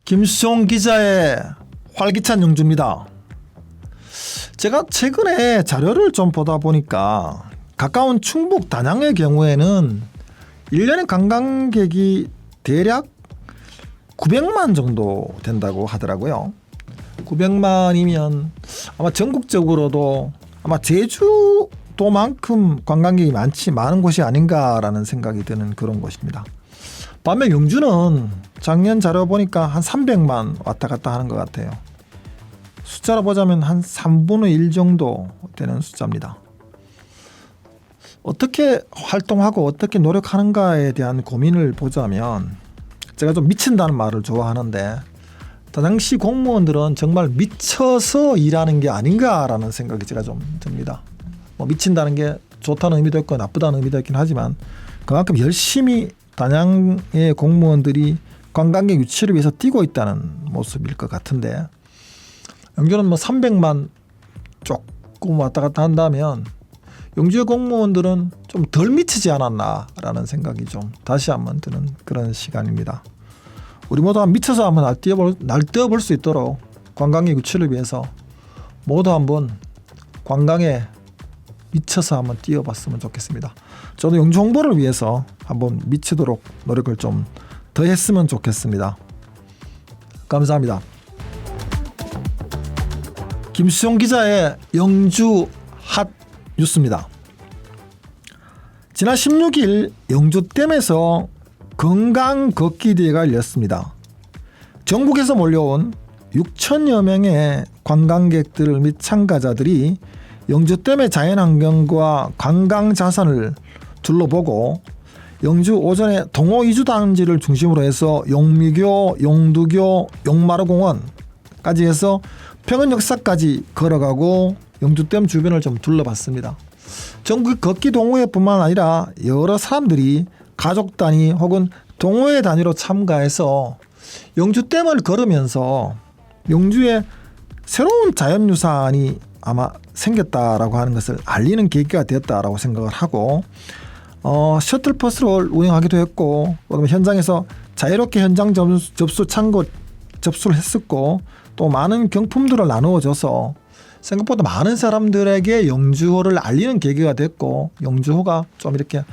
김수종 기자의 활기찬 영주입니다. 제가 최근에 자료를 좀 보다 보니까 가까운 충북 단양의 경우에는 1년에 관광객이 대략 900만 정도 된다고 하더라고요. 900만이면 아마 전국적으로도 아마 제주도만큼 관광객이 많은 곳이 아닌가라는 생각이 드는 그런 곳입니다. 반면 영주는 작년 자료 보니까 한 300만 왔다 갔다 하는 것 같아요. 숫자로 보자면 한 3분의 1 정도 되는 숫자입니다. 어떻게 활동하고 어떻게 노력하는가에 대한 고민을 보자면 제가 좀 미친다는 말을 좋아하는데 당시 공무원들은 정말 미쳐서 일하는 게 아닌가라는 생각이 제가 좀 듭니다. 뭐 미친다는 게 좋다는 의미도 있고 나쁘다는 의미도 있긴 하지만 그만큼 열심히 단양의 공무원들이 관광객 유치를 위해서 뛰고 있다는 모습일 것 같은데 영주는 뭐 300만 조금 왔다 갔다 한다면 영주의 공무원들은 좀 덜 미치지 않았나라는 생각이 좀 다시 한번 드는 그런 시간입니다. 우리 모두 미쳐서 한번 날뛰어볼 수 있도록 관광객 유치를 위해서 모두 한번 관광에 미쳐서 한번 뛰어봤으면 좋겠습니다. 저도 영주 홍보를 위해서 한번 미치도록 노력을 좀 더 했으면 좋겠습니다. 감사합니다. 김수종 기자의 영주 핫 뉴스입니다. 지난 16일 영주댐에서 건강 걷기 대회가 열렸습니다. 전국에서 몰려온 6천여 명의 관광객들 및 참가자들이 영주댐의 자연환경과 관광자산을 둘러보고 영주 오전에 동호 이주단지를 중심으로 해서 용미교, 용두교, 용마루공원까지 해서 평원역사까지 걸어가고 영주댐 주변을 좀 둘러봤습니다. 전국 걷기 동호회뿐만 아니라 여러 사람들이 가족 단위 혹은 동호회 단위로 참가해서 영주댐을 걸으면서 영주에 새로운 자연유산이 아마 생겼다라고 하는 것을 알리는 계기가 되었다라고 생각을 하고 셔틀버스를 운영하기도 했고 그다음에 현장에서 자유롭게 현장 접수 창구 접수를 했었고 또 많은 경품들을 나누어줘서 생각보다 많은 사람들에게 영주호를 알리는 계기가 됐고 영주호가 좀 이렇게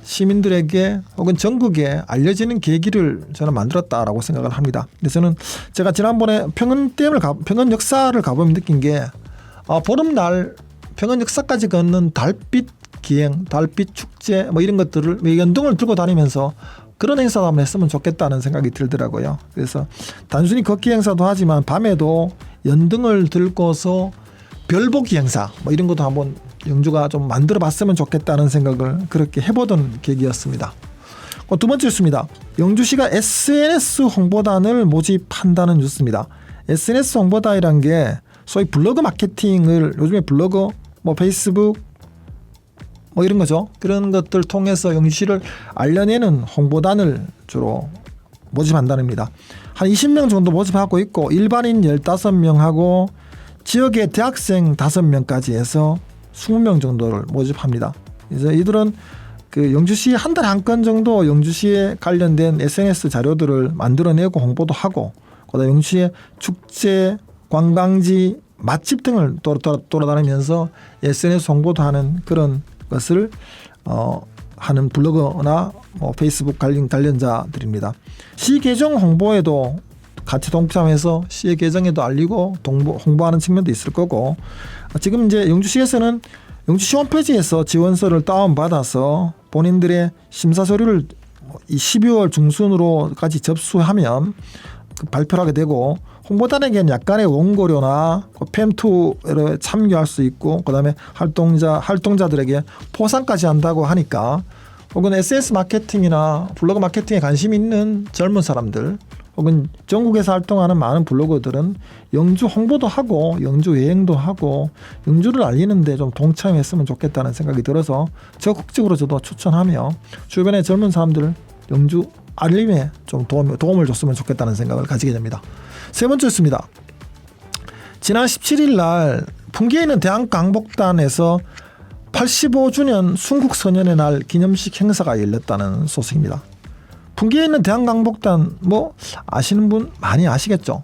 시민들에게 혹은 전국에 알려지는 계기를 저는 만들었다라고 생각을 합니다. 그래서 저는 제가 지난번에 평원 역사를 가보면 느낀 게 보름날 평원 역사까지 걷는 달빛 기행, 달빛 축제 뭐 이런 것들을 연등을 들고 다니면서 그런 행사도 한번 했으면 좋겠다는 생각이 들더라고요. 그래서 단순히 걷기 행사도 하지만 밤에도 연등을 들고서 별보기 행사 뭐 이런 것도 한번 영주가 좀 만들어 봤으면 좋겠다는 생각을 그렇게 해보던 계기였습니다. 두 번째 뉴스입니다. 영주시가 SNS 홍보단을 모집한다는 뉴스입니다. SNS 홍보단이란 게 소위 블로그 마케팅을 요즘에 블로그 뭐 페이스북 뭐 이런 거죠. 그런 것들 통해서 영주시를 알려내는 홍보단을 주로 모집한다는입니다. 한 20명 정도 모집하고 있고 일반인 15명하고 지역의 대학생 5명까지 해서 20명 정도를 모집합니다. 그래서 이들은 그 영주시 한 달에 한 건 정도 영주시에 관련된 SNS 자료들을 만들어내고 홍보도 하고 그다음에 영주시의 축제, 관광지, 맛집 등을 돌아다니면서 SNS 홍보도 하는 그런 것을 하는 블로거나 페이스북 관련자들입니다. 시 계정 홍보에도 같이 동참해서 시의 계정에도 알리고 홍보하는 측면도 있을 거고 지금 이제 영주시에서는 영주시 홈페이지에서 지원서를 다운받아서 본인들의 심사 서류를 12월 중순으로까지 접수하면 발표를 하게 되고 홍보단에게는 약간의 원고료나 팸투에 참여할 수 있고 그다음에 활동자들에게 포상까지 한다고 하니까 혹은 SNS 마케팅이나 블로그 마케팅에 관심 있는 젊은 사람들 혹은 전국에서 활동하는 많은 블로거들은 영주 홍보도 하고 영주 여행도 하고 영주를 알리는데 좀 동참했으면 좋겠다는 생각이 들어서 적극적으로 저도 추천하며 주변의 젊은 사람들 영주 알림에 좀 도움을 줬으면 좋겠다는 생각을 가지게 됩니다. 세 번째 뉴스입니다. 지난 17일 날 풍계에 있는 대한강복단에서 85주년 순국선언의 날 기념식 행사가 열렸다는 소식입니다. 풍계에 있는 대한강복단 뭐 아시는 분 많이 아시겠죠.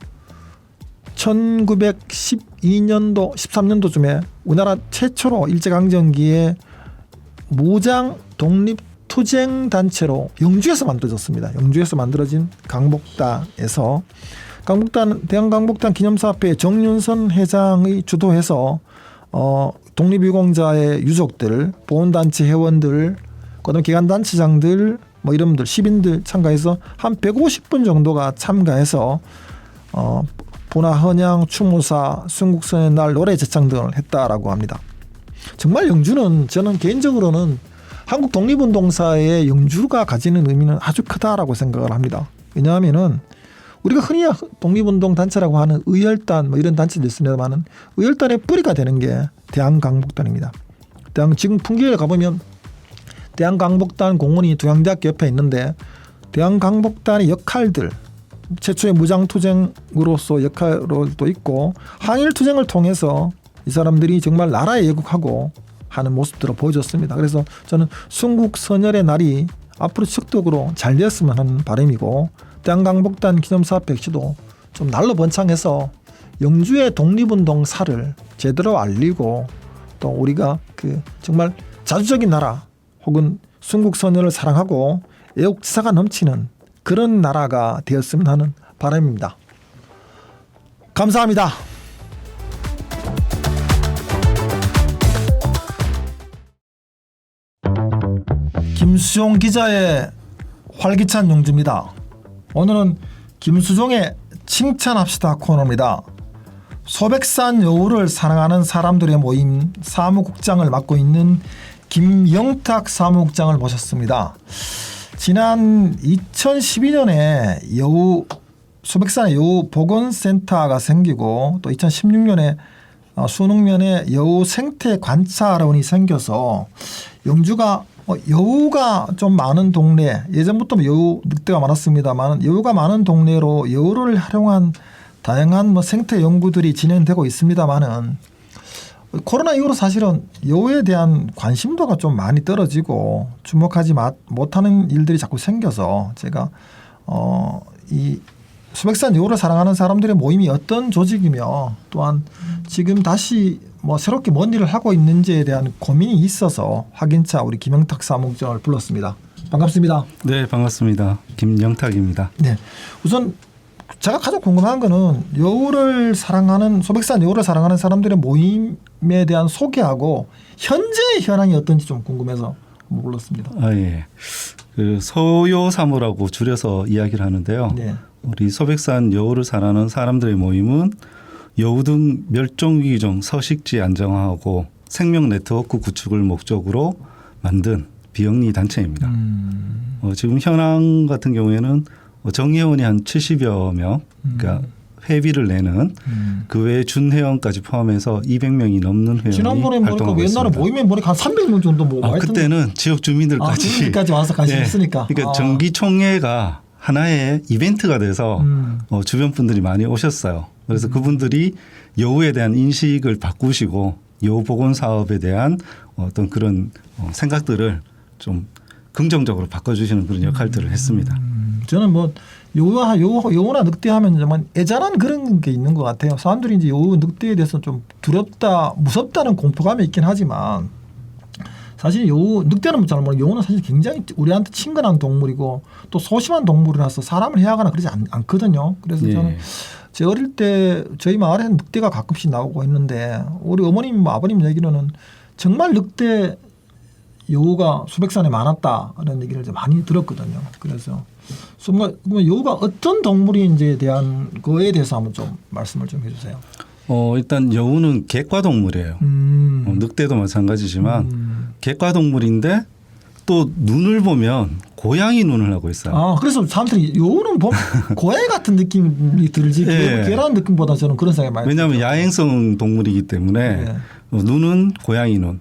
1912년도 13년도쯤에 우리나라 최초로 일제강점기에 무장 독립투쟁 단체로 영주에서 만들어졌습니다. 영주에서 만들어진 강복단에서 대한강복단 기념사업회 정윤선 회장의 주도해서 독립유공자의 유족들, 보훈단체 회원들, 그다음에 기관단체장들, 뭐 이런 분들, 시민들 참가해서 한 150분 정도가 참가해서 분화 헌양, 추모사, 순국선의 날 노래 제창 등을 했다라고 합니다. 정말 영주는 저는 개인적으로는 한국 독립운동사의 영주가 가지는 의미는 아주 크다라고 생각을 합니다. 왜냐하면은 우리가 흔히 독립운동 단체라고 하는 의열단 뭐 이런 단체도 있습니다만은 의열단의 뿌리가 되는 게 대한강복단입니다. 지금 풍계에 가보면 대한강복단 공원이 동양대학교 옆에 있는데 대한강복단의 역할들 최초의 무장투쟁으로서 역할도 있고 항일투쟁을 통해서 이 사람들이 정말 나라에 애국하고 하는 모습들을 보여줬습니다. 그래서 저는 순국선열의 날이 앞으로 지속적으로 잘 되었으면 하는 바람이고 대한강복단 기념사업회 역시도 좀 날로 번창해서 영주의 독립운동사를 제대로 알리고 또 우리가 그 정말 자주적인 나라 혹은 순국선열을 사랑하고 애국지사가 넘치는 그런 나라가 되었으면 하는 바람입니다. 감사합니다. 김수종 기자의 활기찬 용주입니다. 오늘은 김수종의 칭찬합시다 코너입니다. 소백산 여우를 사랑하는 사람들의 모임 사무국장을 맡고 있는 김영탁 사무국장을 모셨습니다. 지난 2012년에 소백산에 여우 보건센터가 생기고 또 2016년에 순흥면에 여우 생태 관찰원이 생겨서 영주가 여우가 좀 많은 동네, 예전부터 여우 늑대가 많았습니다만 여우가 많은 동네로 여우를 활용한 다양한 뭐 생태 연구들이 진행되고 있습니다만은 코로나 이후로 사실은 여우에 대한 관심도가 좀 많이 떨어지고 주목하지 못하는 일들이 자꾸 생겨서 제가 이 소백산 여우를 사랑하는 사람들의 모임이 어떤 조직이며 또한 지금 다시 뭐 새롭게 뭔 일을 하고 있는지에 대한 고민이 있어서 확인차 우리 김영탁 사무국장을 불렀습니다. 반갑습니다. 네, 반갑습니다. 김영탁입니다. 네, 우선 제가 가장 궁금한 거는 소백산 여우를 사랑하는 사람들의 모임에 대한 소개하고 현재의 현황이 어떤지 좀 궁금해서 불렀습니다. 예. 그 소요사무라고 줄여서 이야기를 하는데요. 네. 우리 소백산 여우를 사랑하는 사람들의 모임은 여우 등 멸종위기종 서식지 안정화하고 생명 네트워크 구축을 목적으로 만든 비영리 단체입니다. 지금 현황 같은 경우에는 정회원이 한 70여 명, 그러니까 회비를 내는 그 외에 준회원까지 포함해서 200명이 넘는 회원이 지난번에 활동하고 있습니다. 옛날에 모임에 보니까 한 300명 정도 뭐 그때는 지역 주민들까지 주민들까지 와서 관심 있으니까. 그러니까 정기총회가 하나의 이벤트가 돼서 주변 분들이 많이 오셨어요. 그래서 그분들이 여우에 대한 인식을 바꾸시고 여우 보건 사업에 대한 어떤 그런 생각들을 좀 긍정적으로 바꿔주시는 그런 역할들을 했습니다. 저는 뭐 여우나 늑대하면 정말 애잔한 그런 게 있는 것 같아요. 사람들이 이제 여우 늑대에 대해서 좀 두렵다, 무섭다는 공포감이 있긴 하지만 사실 늑대는 잘 모르고 여우는 사실 굉장히 우리한테 친근한 동물이고 또 소심한 동물이라서 사람을 해하거나 그러지 않거든요. 그래서 저는 제 어릴 때 저희 마을에는 늑대가 가끔씩 나오고 했는데 우리 어머님, 뭐 아버님 얘기로는 정말 늑대 여우가 소백산에 많았다라는 얘기를 많이 들었거든요. 그래서 정말 여우가 어떤 동물인지에 대한 거에 대해서 한번 좀 말씀을 좀 해주세요. 일단 여우는 객과동물이에요. 늑대도 마찬가지지만 객과동물인데 또 눈을 보면 고양이 눈을 하고 있어요. 그래서 사람들이 여우는 고양이 같은 느낌이 들지 개라는 느낌보다 저는 그런 생각이 많이 왜냐하면 들더라고요. 야행성 동물이기 때문에 눈은 고양이 눈,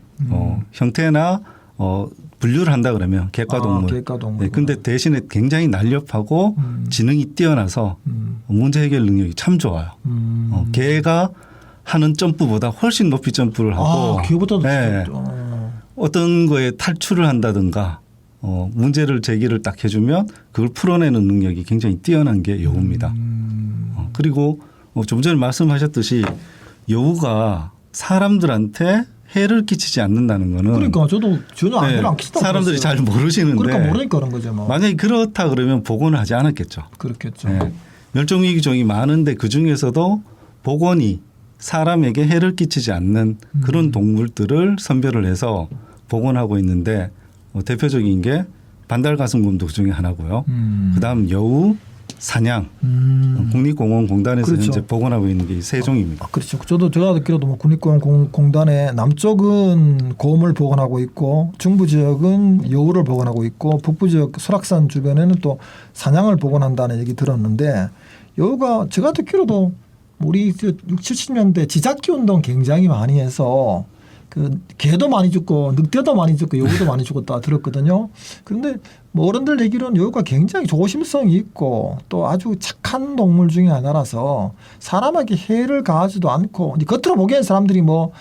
형태나 분류를 한다 그러면 객과동물. 객과동물. 네, 근데 대신에 굉장히 날렵하고 지능이 뛰어나서 문제 해결 능력이 참 좋아요. 개가 하는 점프보다 훨씬 높이 점프를 하고 개보다도 네, 어떤 거에 탈출을 한다든가 문제를 제기를 딱 해주면 그걸 풀어내는 능력이 굉장히 뛰어난 게 여우입니다. 그리고 좀 전에 말씀하셨듯이 여우가 사람들한테 해를 끼치지 않는다는 거는 그러니까 저도 전혀 해를 안 끼친다고 사람들이 들었어요. 잘 모르시는데 그러니까 모르니까 그런 거죠. 뭐. 만약에 그렇다 그러면 복원을 하지 않았겠죠. 그렇겠죠. 네. 멸종위기종이 많은데 그중에서도 복원이 사람에게 해를 끼치지 않는 그런 동물들을 선별을 해서 복원하고 있는데 대표적인 게 반달가슴곰도 그중에 하나고요. 그다음 여우, 사냥, 국립공원공단에서 그렇죠. 현재 복원하고 있는 게 세 종입니다. 그렇죠. 제가 듣기로도 뭐 국립공원공단의 남쪽은 곰을 보관하고 있고 중부 지역은 여우를 보관하고 있고 북부 지역 설악산 주변에는 또 사냥을 보관한다는 얘기 들었는데 여우가 제가 듣기로도 우리 60, 70년대 지잡기 운동 굉장히 많이 해서 그 개도 많이 죽고 늑대도 많이 죽고 여우도 많이 죽었다 들었거든요. 그런데 뭐 어른들 얘기로는 여우가 굉장히 조심성이 있고 또 아주 착한 동물 중에 하나라서 사람에게 해를 가하지도 않고 겉으로 보기엔 사람들이 뭐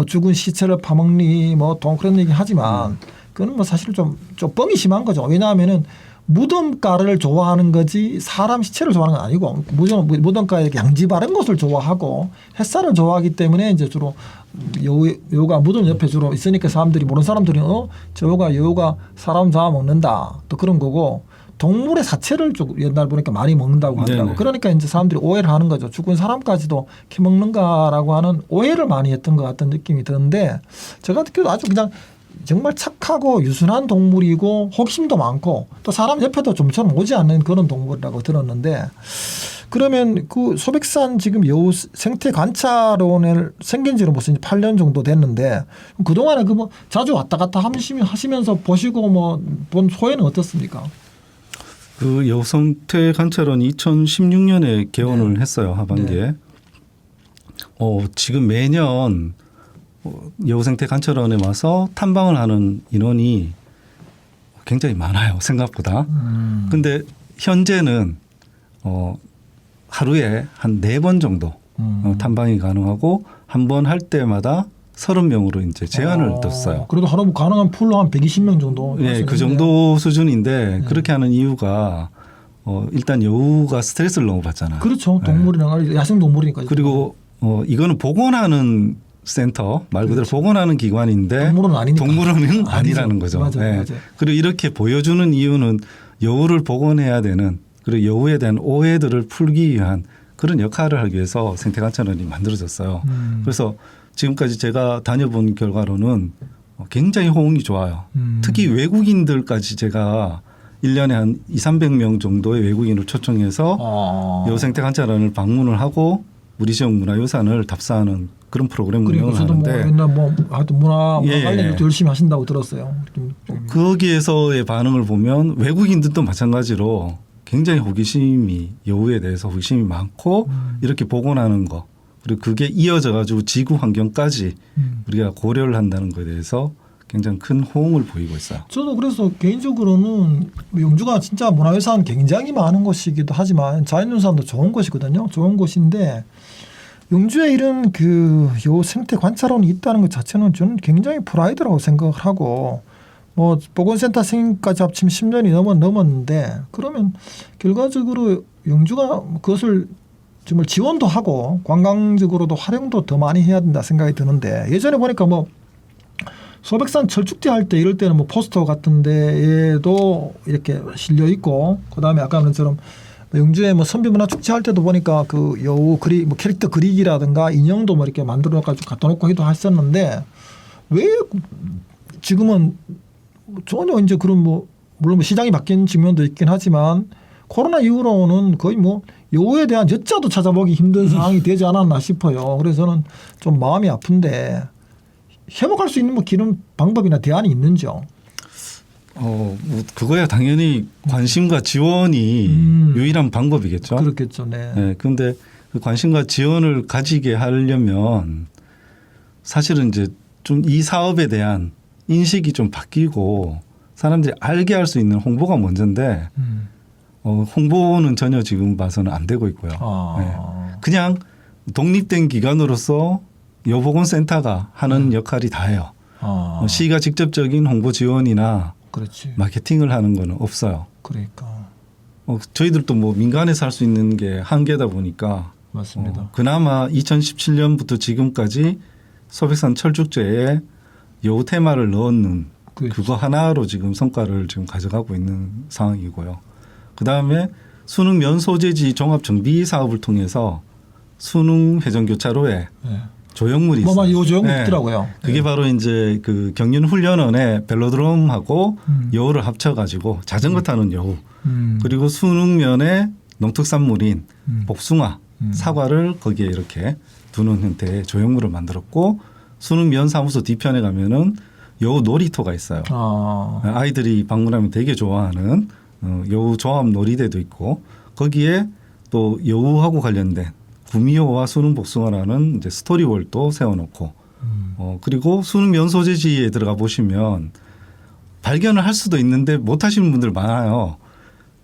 죽은 시체를 파먹니 뭐 그런 얘기 하지만 그건 뭐 사실 좀 뻥이 심한 거죠. 왜냐하면은 무덤가를 좋아하는 거지 사람 시체를 좋아하는 건 아니고 무덤가에 양지 바른 것을 좋아하고 햇살을 좋아하기 때문에 이제 주로 여우가 무덤 옆에 주로 있으니까 사람들이 모르는 사람들이 여우가 사람 잡아먹는다 또 그런 거고 동물의 사체를 좀 옛날 보니까 많이 먹는다고 하더라고. 네네. 그러니까 이제 사람들이 오해를 하는 거죠. 죽은 사람까지도 이렇게 먹는가라고 하는 오해를 많이 했던 것 같은 느낌이 드는데 제가 듣기도 아주 그냥 정말 착하고 유순한 동물이고 호기심도 많고 또 사람 옆에도 좀처럼 오지 않는 그런 동물이라고 들었는데 그러면 그 소백산 지금 여우 생태 관찰원을 생긴 지는 벌써 8년 정도 됐는데 그동안에 그 뭐 자주 왔다 갔다 하시면서 보시고 뭐 본 소회는 어떻습니까? 그 여우 생태 관찰원이 2016년에 개원을 했어요. 하반기에. 지금 매년 여우생태 관찰원에 와서 탐방을 하는 인원이 굉장히 많아요. 생각보다. 근데 현재는 하루에 한 4번 정도 탐방이 가능하고 한 번 할 때마다 30명으로 이제 제한을 뒀어요. 그래도 하루 가능한 풀로 한 120명 정도. 네, 그 정도 수준인데 그렇게 하는 이유가 일단 여우가 스트레스를 너무 받잖아요. 그렇죠. 동물이랑 야생 동물이니까. 그리고 이거는 복원하는 센터 말 그대로 그렇죠. 복원하는 기관인데 동물은 아니니까. 동물은 아니라는 거죠. 맞아요. 네. 맞아요. 그리고 이렇게 보여주는 이유는 여우를 복원해야 되는 그리고 여우에 대한 오해들을 풀기 위한 그런 역할을 하기 위해서 생태관찰원이 만들어졌어요. 그래서 지금까지 제가 다녀본 결과로는 굉장히 호응이 좋아요. 특히 외국인들까지 제가 1년에 한 200~300명 정도의 외국인을 초청해서 여우 생태관찰원을 방문을 하고 우리 지역 문화유산을 답사하는 그런 프로그램 운영을 저도 뭐 하는데 옛날 하여튼 문화 예. 관련 것도 열심히 하신다고 들었어요. 거기에서의 반응을 보면 외국인들도 마찬가지로 굉장히 호기심이 여우에 대해서 호기심이 많고 이렇게 복원하는 거 그리고 그게 이어져 가지고 지구 환경까지 우리가 고려를 한다는 것에 대해서 굉장히 큰 호응을 보이고 있어요. 저도 그래서 개인적으로는 영주가 진짜 문화유산 굉장히 많은 곳이기도 하지만 자연유산도 좋은 곳이거든요. 좋은 곳인데 영주에 이런 그 요 생태 관찰원이 있다는 것 자체는 저는 굉장히 프라이드라고 생각을 하고 뭐 보건센터 생김까지 합치면 10년이 넘었는데 그러면 결과적으로 영주가 그것을 정말 지원도 하고 관광적으로도 활용도 더 많이 해야 된다 생각이 드는데 예전에 보니까 뭐 소백산 철쭉제 할 때 이럴 때는 뭐 포스터 같은 데에도 이렇게 실려 있고 그다음에 아까 말한 것처럼 영주에 뭐 선비문화 축제 할 때도 보니까 그 여우 뭐 캐릭터 그리기라든가 인형도 뭐 이렇게 만들어 가지고 갖다 놓고 해도 했었는데 왜 지금은 전혀 이제 그런 뭐 물론 뭐 시장이 바뀐 측면도 있긴 하지만 코로나 이후로는 거의 뭐 여우에 대한 여자도 찾아보기 힘든 상황이 되지 않았나 싶어요. 그래서 저는 좀 마음이 아픈데 회복할 수 있는 뭐 기능 방법이나 대안이 있는지요? 뭐 그거야 당연히 관심과 지원이 유일한 방법이겠죠. 그렇겠죠. 네. 네. 그런데 그 관심과 지원을 가지게 하려면 사실은 이제 좀 이 사업에 대한 인식이 좀 바뀌고 사람들이 알게 할 수 있는 홍보가 먼저인데 홍보는 전혀 지금 봐서는 안 되고 있고요. 네. 그냥 독립된 기관으로서 여보건센터가 하는 역할이 다예요. 시가 직접적인 홍보 지원이나 그렇지. 마케팅을 하는 거는 없어요. 그러니까 저희들도 뭐 민간에서 할 수 있는 게 한계다 보니까 맞습니다. 그나마 2017년부터 지금까지 소백산 철쭉제에 여우 테마를 넣는 그렇죠. 그거 하나로 지금 성과를 지금 가져가고 있는 상황이고요. 그 다음에 수능 면 소재지 종합 정비 사업을 통해서 수능 회전 교차로에 네. 조형물이 있어요. 뭐만 요 조형물 있더라고요. 그게 네. 바로 이제 그 경륜 훈련원에 벨로드롬하고 여우를 합쳐가지고 자전거 타는 여우 그리고 수능면에 농특산물인 복숭아, 사과를 거기에 이렇게 두는 형태의 조형물을 만들었고 수능면 사무소 뒤편에 가면은 여우 놀이터가 있어요. 아이들이 방문하면 되게 좋아하는 여우 조합 놀이대도 있고 거기에 또 여우하고 관련된 구미호와 수능 복숭아라는 이제 스토리월도 세워놓고 그리고 수능 면 소재지에 들어가 보시면 발견을 할 수도 있는데 못 하시는 분들 많아요.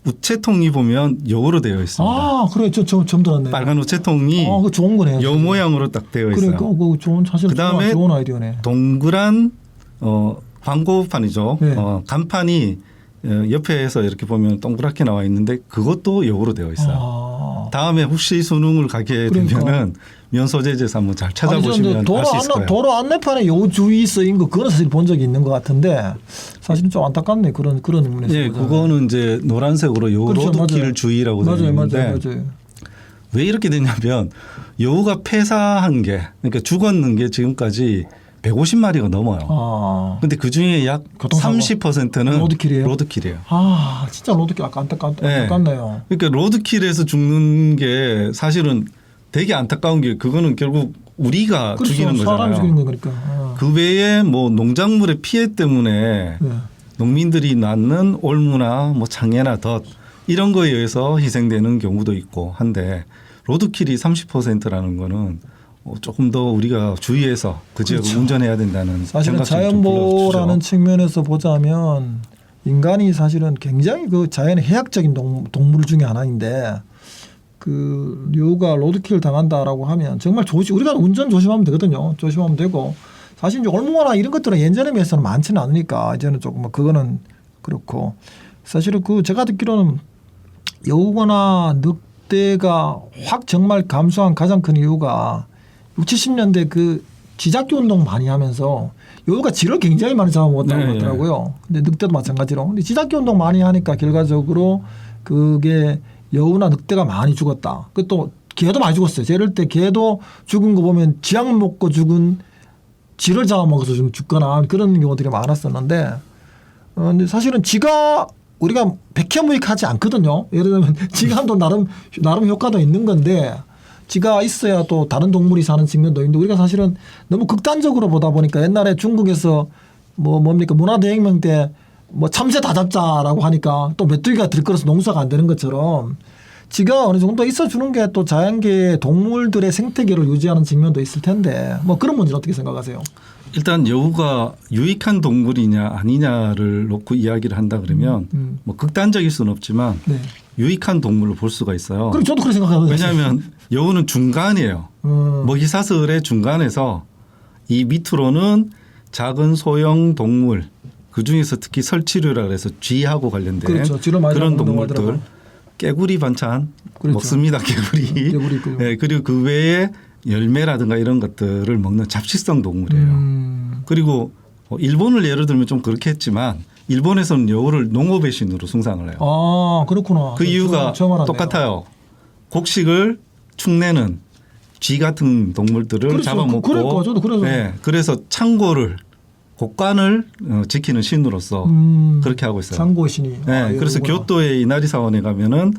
우체통이 보면 여우로 되어 있습니다. 아, 그래. 저 처음 들었네. 빨간 우체통이 그 좋은 거네요. 여우 모양으로 딱 되어 있어요. 그래, 그 좋은 사실 그다음에 좋은 아이디어네. 동그란 광고판이죠. 네. 간판이 옆에서 이렇게 보면 동그랗게 나와 있는데 그것도 여우로 되어 있어요. 다음에 혹시 수능을 가게 되면은 면소재지에서 한번 잘 찾아보시면 알 수 있을 거예요. 도로 안내판에 여우 주의 쓰인 거 그건 사실 본 적이 있는 것 같은데 사실은 좀 안타깝네 그런 의문에서. 네, 그거는 이제 노란색으로 여우 그렇죠, 로드킬 맞아요. 주의라고 되어 있는데 맞아요. 왜 이렇게 됐냐면 여우가 폐사한 게 그러니까 죽었는 게 지금까지 150마리가 넘어요. 근데 그 중에 약 교통사고. 30%는 로드킬이에요? 로드킬이에요. 진짜 로드킬 아까 안타깝네요. 그러니까 로드킬에서 죽는 게 사실은 되게 안타까운 게 그거는 결국 우리가 그렇죠. 죽이는 거잖아요. 사람 죽이는 거니까. 그 외에 뭐 농작물의 피해 때문에 네. 농민들이 낳는 올무나 뭐 장애나 덫 이런 거에 의해서 희생되는 경우도 있고 한데 로드킬이 30%라는 거는 조금 더 우리가 주의해서 그 지역을 그렇죠. 운전해야 된다는 사실은 생각이 좀 자연보호라는 불러주죠. 측면에서 보자면 인간이 사실은 굉장히 그 자연의 해악적인 동물 중에 하나인데 그 여우가 로드킬 당한다라고 하면 정말 우리가 운전 조심하면 되거든요. 조심하면 되고 사실 이제 올무나 이런 것들은 예전에 비해서는 많지는 않으니까 이제는 조금 그거는 그렇고 사실은 그 제가 듣기로는 여우거나 늑대가 확 정말 감소한 가장 큰 이유가 60, 70년대 그 지잡기 운동 많이 하면서 여우가 쥐를 굉장히 많이 잡아먹었다고 네, 하더라고요. 근데 늑대도 마찬가지로. 근데 지잡기 운동 많이 하니까 결과적으로 그게 여우나 늑대가 많이 죽었다. 그 또 개도 많이 죽었어요. 제를 때 개도 죽은 거 보면 쥐약 먹고 죽은 쥐를 잡아먹어서 좀 죽거나 그런 경우들이 많았었는데 근데 사실은 쥐가 우리가 백해무익하지 않거든요. 예를 들면 쥐가 나름 효과도 있는 건데 쥐가 있어야 또 다른 동물이 사는 측면도 있는데 우리가 사실은 너무 극단적으로 보다 보니까 옛날에 중국에서 뭡니까 문화대혁명 때 참새 다 잡자라고 하니까 또 메뚜기가 들끓어서 농사가 안 되는 것처럼 쥐가 어느 정도 있어주는 게 또 자연계의 동물들의 생태계를 유지하는 측면도 있을 텐데 그런 문제는 어떻게 생각하세요? 일단 여우가 유익한 동물이냐 아니냐를 놓고 이야기를 한다 그러면 극단적일 수는 없지만 네. 유익한 동물로 볼 수가 있어요. 그럼 저도 그렇게 생각하거든요. 왜냐하면 여우는 중간이에요. 먹이사슬의 중간에서 이 밑으로는 작은 소형 동물 그중에서 특히 설치류라 그래서 쥐하고 관련된 그렇죠. 쥐를 많이 그런 잡는다고 동물들 하더라고요. 깨구리 반찬 그렇죠. 먹습니다. 깨구리. 있고요. 네, 그리고 그 외에 열매라든가 이런 것들을 먹는 잡식성 동물이에요. 그리고 일본을 예를 들면 좀 그렇게 했지만 일본에서는 여우를 농업의 신으로 숭상을 해요. 그렇구나. 그 이유가 처음 알았네요. 똑같아요. 곡식을 축내는 쥐 같은 동물들을 그렇죠. 잡아먹고 그러니까 저도 그래서. 네, 그래서 창고를 곡간을 지키는 신으로서 그렇게 하고 있어요. 창고의 신이. 네, 그래서 여우구나. 교토의 이나리 사원에 가면은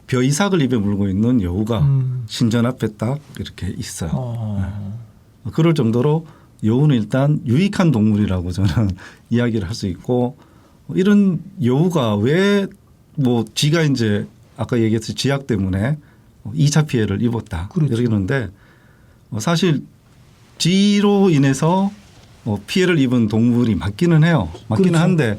벼이삭을 입에 물고 있는 여우가 신전 앞에 딱 이렇게 있어요. 네. 그럴 정도로 여우는 일단 유익한 동물이라고 저는 이야기를 할 수 있고 이런 여우가 왜 쥐가 이제 아까 얘기했듯이 쥐약 때문에 2차 피해를 입었다. 그렇죠. 이러는데 사실 쥐로 인해서 피해를 입은 동물이 맞기는 해요. 맞기는 그렇죠. 한데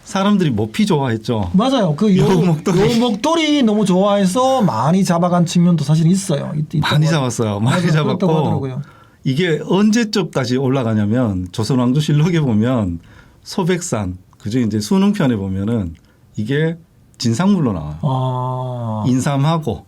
사람들이 모피 좋아했죠. 맞아요. 그 여우 목도리. 여우 목도리 너무 좋아해서 많이 잡아간 측면도 사실 있어요. 많이 잡았어요. 많이 그렇다고 잡았고 하더라고요. 이게 언제쯤까지 올라가냐면 조선왕조실록에 보면 소백산 그중에 이제 수능편에 보면은 이게 진상물로 나와요. 인삼하고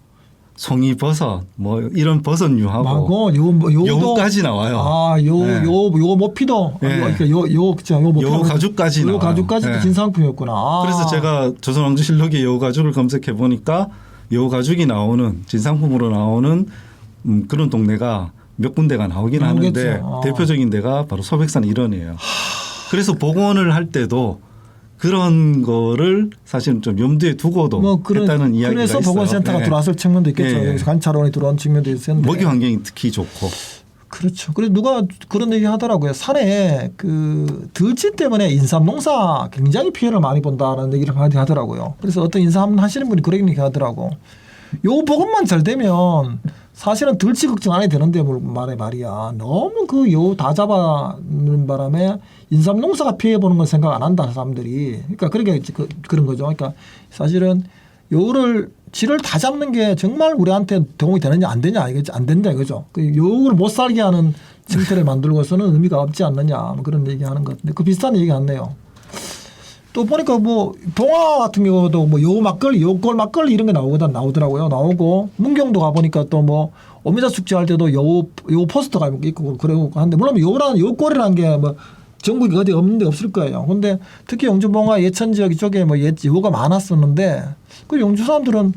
송이버섯 뭐 이런 버섯류하고 여우까지 나와요. 요 모피도 여우 가죽까지 나와요. 요 가죽까지도 진상품이었구나. 그래서 제가 조선왕조실록에 여우 가죽을 검색해 보니까 여우 가죽이 나오는 진상품으로 나오는 그런 동네가 몇 군데가 나오긴 하는데 대표적인 데가 바로 소백산 일원이에요. 그래서 복원을 할 때도 그런 거를 사실은 좀 염두에 두고도 했다는 이야기가 그래서 있어요. 보건센터가 들어왔을 측면도 있겠죠. 여기서 관찰원이 들어온 측면도 있었는데. 먹이 환경이 특히 좋고. 그렇죠. 그래서 누가 그런 얘기 하더라고요. 산에 그 들쥐 때문에 인삼 농사 굉장히 피해를 많이 본다는 얘기를 많이 하더라고요. 그래서 어떤 인삼 하시는 분이 그런 얘기 하더라고. 요 복원만 잘 되면 사실은 들쥐 걱정 안 해도 되는데 말이야. 너무 그 요 다 잡아는 바람에 인삼 농사가 피해 보는 건 생각 안 한다 사람들이. 그러니까 그렇게 그런 거죠. 그러니까 사실은 요를 쥐를 다 잡는 게 정말 우리한테 도움이 되느냐 안 되냐 안 된다 이거죠. 그 요를 못 살게 하는 생태를 만들고서는 의미가 없지 않느냐 뭐 그런 얘기하는 것 같은데 그 비슷한 얘기 같네요. 또 보니까 뭐 동화 같은 경우도 뭐 요 막걸리, 요골 막걸리 이런 게 나오더라고요. 나오고 문경도 가 보니까 또 뭐 오미자 축제 할 때도 요 포스터가 있고 그러고 하는데 물론 요골이라는 게 뭐 전국에 어디 없는데 없을 거예요. 근데 특히 영주봉화 예천 지역 이쪽에 뭐 요가 많았었는데 그 영주 사람들은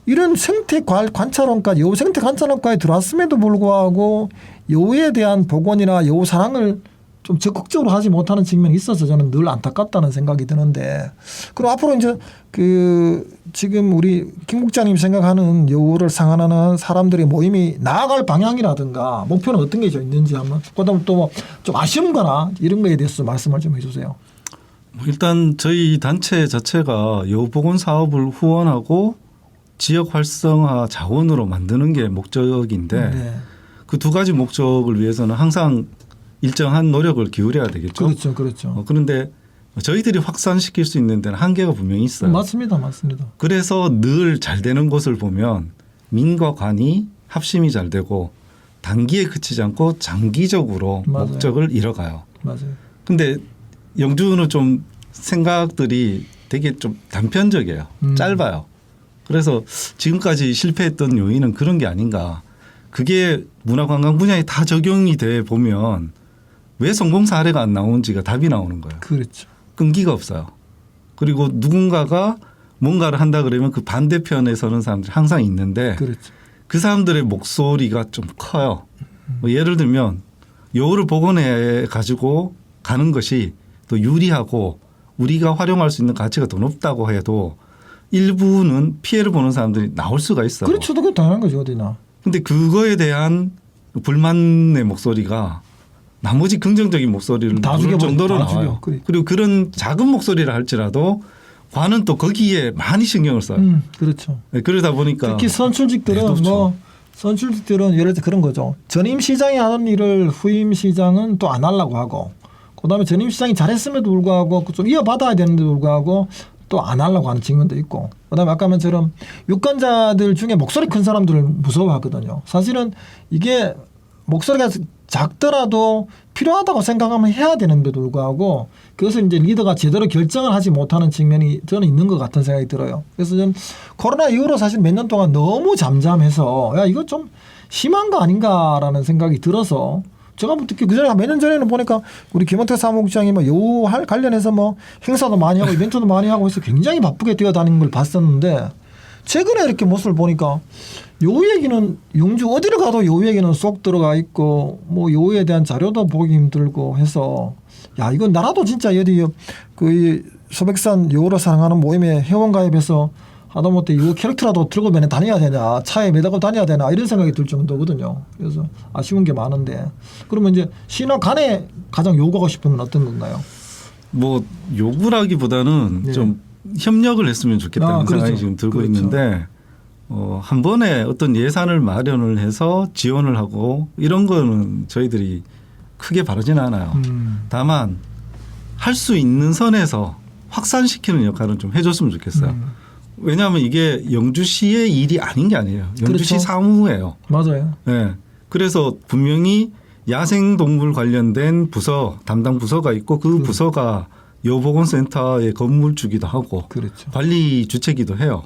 이런 생태 관찰원까지 요 생태 관찰원까지 들어왔음에도 불구하고 요에 대한 복원이나 요 사랑을 좀 적극적으로 하지 못하는 측면이 있어서 저는 늘 안타깝다는 생각이 드는데 그럼 앞으로 이제 그 지금 우리 김 국장님 생각하는 여우를 상환하는 사람들의 모임이 나아갈 방향이라든가 목표는 어떤 게 있는지 한번 그다음 또 좀 아쉬운 거나 이런 거에 대해서 말씀을 좀 해주세요. 일단 저희 단체 자체가 여우복원 사업을 후원하고 지역 활성화 자원으로 만드는 게 목적인데 네. 그 두 가지 목적을 위해서는 항상 일정한 노력을 기울여야 되겠죠. 그렇죠. 그런데 저희들이 확산시킬 수 있는 데는 한계가 분명히 있어요. 맞습니다. 그래서 늘 잘 되는 곳을 보면 민과 관이 합심이 잘 되고 단기에 그치지 않고 장기적으로 맞아요. 목적을 이뤄가요. 맞아요. 근데 영주는 좀 생각들이 되게 좀 단편적이에요. 짧아요. 그래서 지금까지 실패했던 요인은 그런 게 아닌가. 그게 문화관광 분야에 다 적용이 돼 보면 왜 성공 사례가 안 나오는지가 답이 나오는 거예요. 그렇죠. 끈기가 없어요. 그리고 누군가가 뭔가를 한다 그러면 그 반대편에 서는 사람들이 항상 있는데 그렇죠. 그 사람들의 목소리가 좀 커요. 뭐 예를 들면 여우를 복원해 가지고 가는 것이 또 유리하고 우리가 활용할 수 있는 가치가 더 높다고 해도 일부는 피해를 보는 사람들이 나올 수가 있어요. 그렇죠. 그건 당연한 거죠. 어디나. 근데 그거에 대한 불만의 목소리가 나머지 긍정적인 목소리를 부를 정도로 나와요. 그리고 그런 작은 목소리를 할지라도 관은 또 거기에 많이 신경을 써요. 그렇죠. 네, 그러다 보니까 특히 선출직들은 예를 들어 그런 거죠. 전임 시장이 하는 일을 후임 시장은 또 안 하려고 하고 그다음에 전임 시장이 잘했음에도 불구하고 좀 이어받아야 되는데도 불구하고 또 안 하려고 하는 측면도 있고 그다음에 아까 말처럼 유권자들 중에 목소리 큰 사람들을 무서워하거든요. 사실은 이게 목소리가 작더라도 필요하다고 생각하면 해야 되는데도 불구하고 그것을 이제 리더가 제대로 결정을 하지 못하는 측면이 저는 있는 것 같은 생각이 들어요. 그래서 저는 코로나 이후로 사실 몇 년 동안 너무 잠잠해서 야 이거 좀 심한 거 아닌가라는 생각이 들어서 제가 뭐 특히 그전에 몇 년 전에는 보니까 우리 김원태 사무국장이 뭐 여우할 관련해서 뭐 행사도 많이 하고 이벤트도 많이 하고 해서 굉장히 바쁘게 뛰어다니는 걸 봤었는데 최근에 이렇게 모습을 보니까 여우 얘기는 영주 어디를 가도 여우 얘기는 쏙 들어가 있고 뭐 여우에 대한 자료도 보기 힘들고 해서 야 이건 나라도 진짜 어디 그 소백산 여우를 사랑하는 모임에 회원 가입해서 하다못해 여우 캐릭터라도 들고 다녀야 되냐 차에 매다고 다녀야 되나 이런 생각이 들 정도거든요. 그래서 아쉬운 게 많은데 그러면 이제 신화 간에 가장 요구하고 싶은 건 어떤 건가요? 뭐 요구라기보다는 네. 좀 협력을 했으면 좋겠다는 생각이 지금 들고 있는데 한 번에 어떤 예산을 마련을 해서 지원을 하고 이런 거는 저희들이 크게 바라지는 않아요. 다만 할 수 있는 선에서 확산시키는 역할은 좀 해줬으면 좋겠어요. 왜냐하면 이게 영주시의 일이 아닌 게 아니에요. 영주시 그렇죠. 사무예요. 맞아요. 네. 그래서 분명히 야생동물 관련된 부서 담당 부서가 있고 그 부서가 여보건센터의 건물주기도 하고 그렇죠. 관리 주체기도 해요.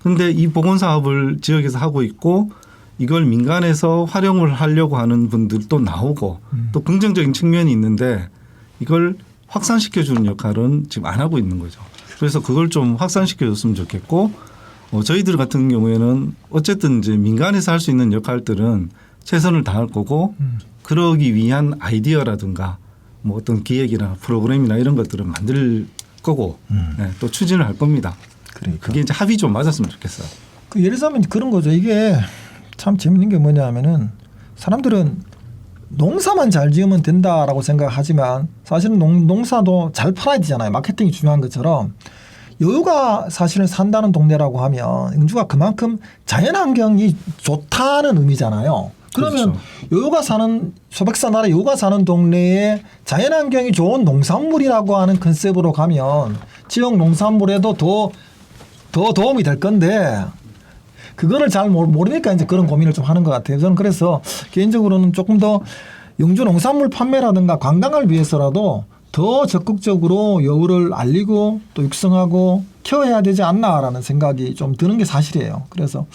그런데 이 보건 사업을 지역에서 하고 있고 이걸 민간에서 활용을 하려고 하는 분들도 나오고 또 긍정적인 측면이 있는데 이걸 확산시켜주는 역할은 지금 안 하고 있는 거죠. 그래서 그걸 좀 확산시켜줬으면 좋겠고 저희들 같은 경우에는 어쨌든 이제 민간에서 할 수 있는 역할들은 최선을 다할 거고 그러기 위한 아이디어라든가 뭐 어떤 기획이나 프로그램이나 이런 것들은 만들 거고 네, 또 추진을 할 겁니다. 그러니까. 그게 이제 합의 좀 맞았으면 좋겠어요. 그 예를 들면 그런 거죠. 이게 참 재밌는 게 뭐냐면은 사람들은 농사만 잘 지으면 된다라고 생각하지만 사실은 농사도 잘 팔아야 되잖아요. 마케팅이 중요한 것처럼 여유가 사실은 산다는 동네라고 하면 영주가 그만큼 자연환경이 좋다는 의미잖아요. 그러면 그렇죠. 여유가 사는 소백산 나라 여유가 사는 동네에 자연환경이 좋은 농산물이라고 하는 컨셉으로 가면 지역 농산물에도 더 도움이 될 건데 그거를 잘 모르니까 이제 그런 고민을 좀 하는 것 같아요. 저는 그래서 개인적으로는 조금 더 영주 농산물 판매라든가 관광을 위해서라도 더 적극적으로 여우를 알리고 또 육성하고 키워야 되지 않나라는 생각이 좀 드는 게 사실이에요. 그래서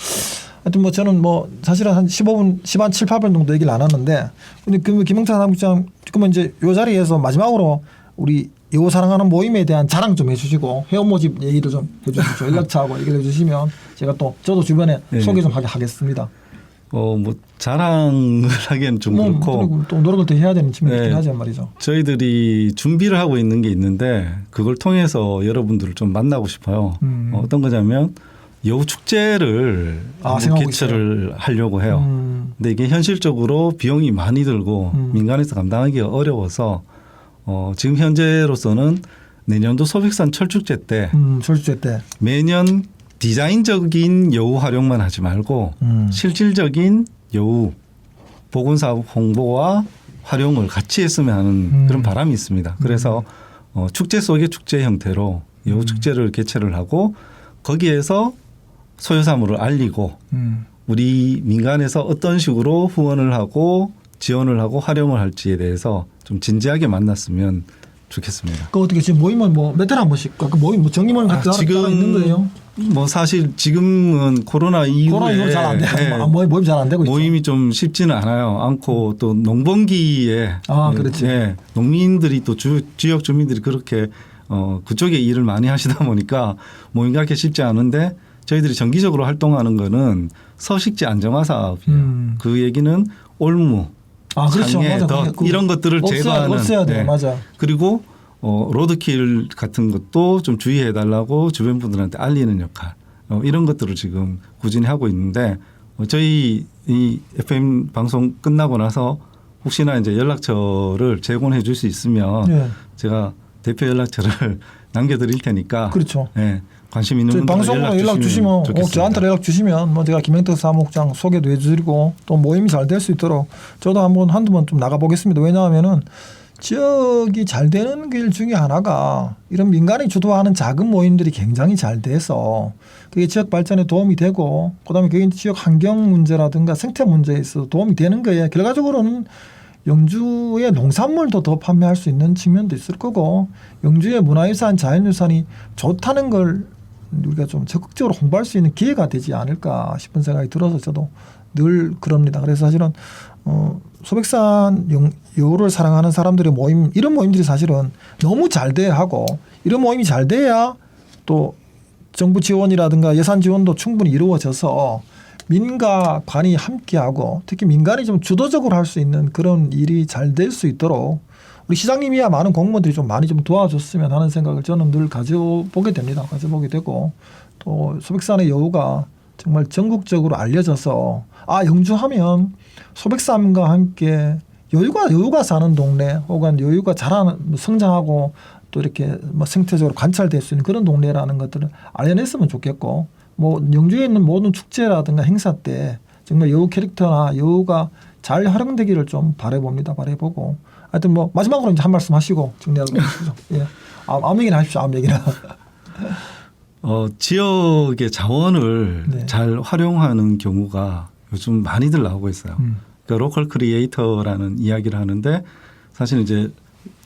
하여튼 뭐 저는 뭐 사실은 한 15분, 10한 7, 8분 정도 얘기를 안 하는데 근데 그 김영찬 사무국장 그러면 이제 요 자리에서 마지막으로 우리 여우 사랑하는 모임에 대한 자랑 좀 해주시고 회원 모집 얘기도 좀 해주시죠. 연락처하고 얘기를 해주시면 제가 또 저도 주변에 네. 소개 좀 하겠습니다. 뭐 자랑을 하기엔 좀 그렇고 그리고 또 노력을 더 해야 되는 측면이 있긴 네. 하지만 말이죠. 저희들이 준비를 하고 있는 게 있는데 그걸 통해서 여러분들을 좀 만나고 싶어요. 어떤 거냐면 여우 축제를 생각하고 개최를 하려고 해요. 근데 이게 현실적으로 비용이 많이 들고 민간에서 감당하기가 어려워서 지금 현재로서는 내년도 소백산 철축제 때 철쭉제 때 매년 디자인적인 여우 활용만 하지 말고 실질적인 여우 보건사업 홍보와 활용을 같이 했으면 하는 그런 바람이 있습니다. 그래서 축제 속의 축제 형태로 여우 축제를 개최를 하고 거기에서 소유사물을 알리고 우리 민간에서 어떤 식으로 후원을 하고 지원을 하고 활용을 할지에 대해서 좀 진지하게 만났으면 좋겠습니다. 그 어떻게 지금 모임은 뭐 몇 달에 한 번씩 그 모임 뭐 정기 모임 같은 거 따로 있는 거예요? 뭐 사실 지금은 코로나 이후에 잘 안 돼요. 예, 모임 잘 안 되고 있죠. 모임이 좀 쉽지는 않고 또 농번기에 그렇지. 예, 농민들이 또 지역 주민들이 그렇게 그쪽에 일을 많이 하시다 보니까 모임 갖기 쉽지 않은데 저희들이 정기적으로 활동하는 거는 서식지 안정화 사업이에요. 그 얘기는 올무, 그렇죠. 장애, 맞아. 덕 이런 것들을 제거하는 없애야 돼요. 네. 맞아. 그리고 로드킬 같은 것도 좀 주의해 달라고 주변 분들한테 알리는 역할 이런 것들을 지금 꾸준히 하고 있는데 저희 이 FM 방송 끝나고 나서 혹시나 이제 연락처를 제공해 줄 수 있으면 네. 제가 대표 연락처를 남겨드릴 테니까 그렇죠. 네, 관심 있는 분들 방송으로 연락 주시면 저한테 연락 주시면 뭐 제가 김영택 사무국장 소개도 해드리고 또 모임이 잘 될 수 있도록 저도 한두 번 좀 나가 보겠습니다. 왜냐하면은 지역이 잘 되는 길 중에 하나가 이런 민간이 주도하는 작은 모임들이 굉장히 잘 돼서 그게 지역 발전에 도움이 되고 그다음에 그게 지역 환경 문제라든가 생태 문제에 있어서 도움이 되는 거예요. 결과적으로는 영주의 농산물도 더 판매할 수 있는 측면도 있을 거고 영주의 문화유산, 자연유산이 좋다는 걸 우리가 좀 적극적으로 홍보할 수 있는 기회가 되지 않을까 싶은 생각이 들어서 저도 늘 그럽니다. 그래서 사실은 소백산 여우를 사랑하는 사람들의 모임 이런 모임들이 사실은 너무 잘 돼야 하고 이런 모임이 잘 돼야 또 정부 지원이라든가 예산 지원도 충분히 이루어져서 민과 관이 함께하고 특히 민간이 좀 주도적으로 할 수 있는 그런 일이 잘 될 수 있도록 우리 시장님이야 많은 공무원들이 좀 많이 좀 도와줬으면 하는 생각을 저는 늘 가져보게 됩니다. 가져보게 되고 또 소백산의 여우가 정말 전국적으로 알려져서 영주하면 소백산과 함께 여유가 사는 동네 혹은 여유가 자라는 성장하고 또 이렇게 뭐 생태적으로 관찰될 수 있는 그런 동네라는 것들을 알려냈으면 좋겠고 뭐 영주에 있는 모든 축제라든가 행사 때 정말 여우 캐릭터나 여우가 잘 활용되기를 좀 바라봅니다. 바라보고 하여튼 뭐 마지막으로 이제 한 말씀 하시고 정리하도록 하시죠. 예. 아무 얘기나 하십시오. 아무 얘기나. 지역의 자원을 네. 잘 활용하는 경우가 요즘 많이들 나오고 있어요. 그러니까 로컬 크리에이터라는 이야기를 하는데 사실 이제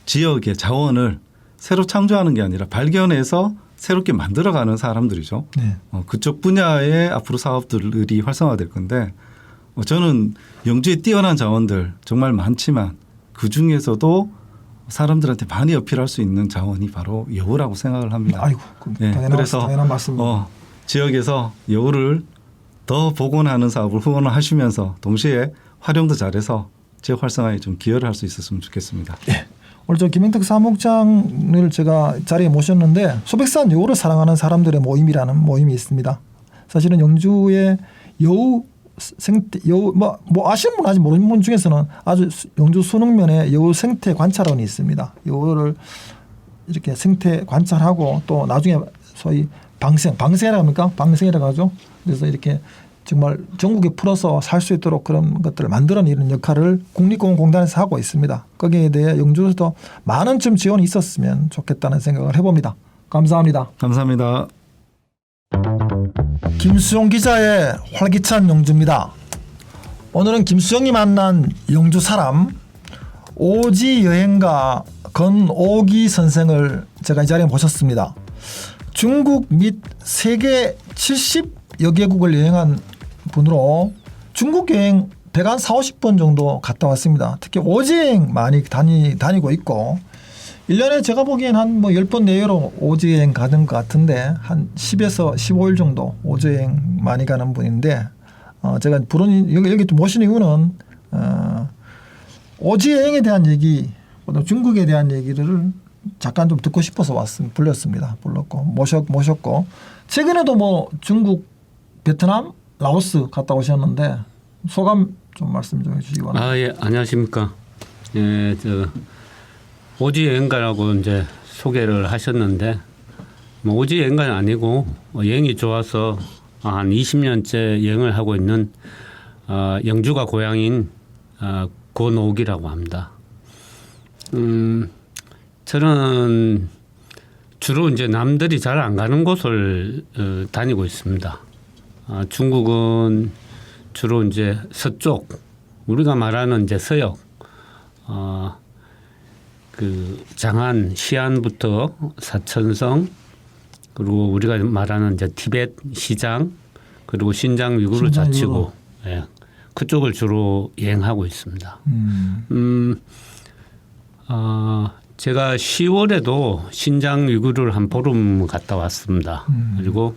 지역의 자원을 새로 창조하는 게 아니라 발견해서 새롭게 만들어가는 사람들이죠. 네. 그쪽 분야의 앞으로 사업들이 활성화될 건데 저는 영주에 뛰어난 자원들 정말 많지만 그중에서도 사람들한테 많이 어필할 수 있는 자원이 바로 여우라고 생각을 합니다. 아이고, 예, 그래서 당연한 말씀입니다. 지역에서 여우를 더 복원하는 사업을 후원을 하시면서 동시에 활용도 잘해서 지역 활성화에 좀 기여를 할 수 있었으면 좋겠습니다. 예. 오늘 저 김행택 사무국장을 제가 자리에 모셨는데 소백산 여우를 사랑하는 사람들의 모임이라는 모임이 있습니다. 사실은 영주의 여우 생태 여우 뭐 아시는 분 아직 모르는 분 중에서는 아주 영주 순흥면에 여우 생태 관찰원이 있습니다. 여우를 이렇게 생태 관찰하고 또 나중에 소위 방생이라고 합니까? 방생이라고 하죠. 그래서 이렇게 정말 전국에 풀어서 살 수 있도록 그런 것들을 만들어내는 역할을 국립공원공단에서 하고 있습니다. 거기에 대해 영주에서도 많은 좀 지원이 있었으면 좋겠다는 생각을 해봅니다. 감사합니다. 감사합니다. 김수용 기자의 활기찬 영주입니다. 오늘은 김수용이 만난 영주 사람 오지 여행가 건오기 선생을 제가 이 자리에 모셨습니다. 중국 및 세계 70여 개국을 여행한 분으로 중국 여행 100한 40번 정도 갔다 왔습니다. 특히 오지 여행 많이 다니고 있고 1년에 제가 보기엔 한 뭐 10번 내외로 오지 여행 가는 것 같은데 한 10에서 15일 정도 오지 여행 많이 가는 분인데 제가 부른 여기 또 모신 이유는 오지 여행에 대한 얘기 중국에 대한 얘기를 잠깐 좀 듣고 싶어서 불렀습니다. 모셨고 최근에도 뭐 중국, 베트남, 라오스 갔다 오셨는데 소감 좀 말씀 좀 해주시기 바랍니다. 예, 안녕하십니까. 예, 오지 여행가라고 이제 소개를 하셨는데 뭐 오지 여행가는 아니고 여행이 좋아서 한 20년째 여행을 하고 있는 영주가 고향인 권옥이라고 합니다. 저는 주로 이제 남들이 잘 안 가는 곳을 다니고 있습니다. 중국은 주로 이제 서쪽, 우리가 말하는 이제 서역, 그 장안, 시안부터 사천성, 그리고 우리가 말하는 이제 티벳, 시장, 그리고 신장 위구르 자치구, 예, 그쪽을 주로 여행하고 있습니다. 제가 10월에도 신장 위구르를 한 보름 갔다 왔습니다. 그리고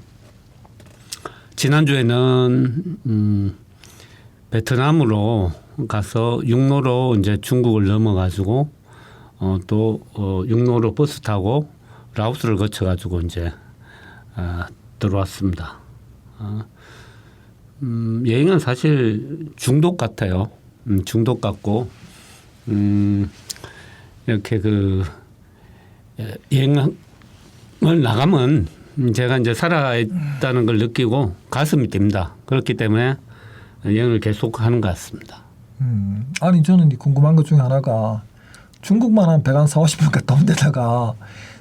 지난주에는 베트남으로 가서 육로로 이제 중국을 넘어가지고 또 육로로 버스 타고 라오스를 거쳐가지고 이제 들어왔습니다. 여행은 사실 중독 같아요. 중독 같고 이렇게 그 여행을 나가면 제가 이제 살아있다는 걸 느끼고 가슴이 뜁니다. 그렇기 때문에 여행을 계속하는 것 같습니다. 아니 저는 궁금한 것 중에 하나가 중국만 한 100한 40번 갔다 온 데다가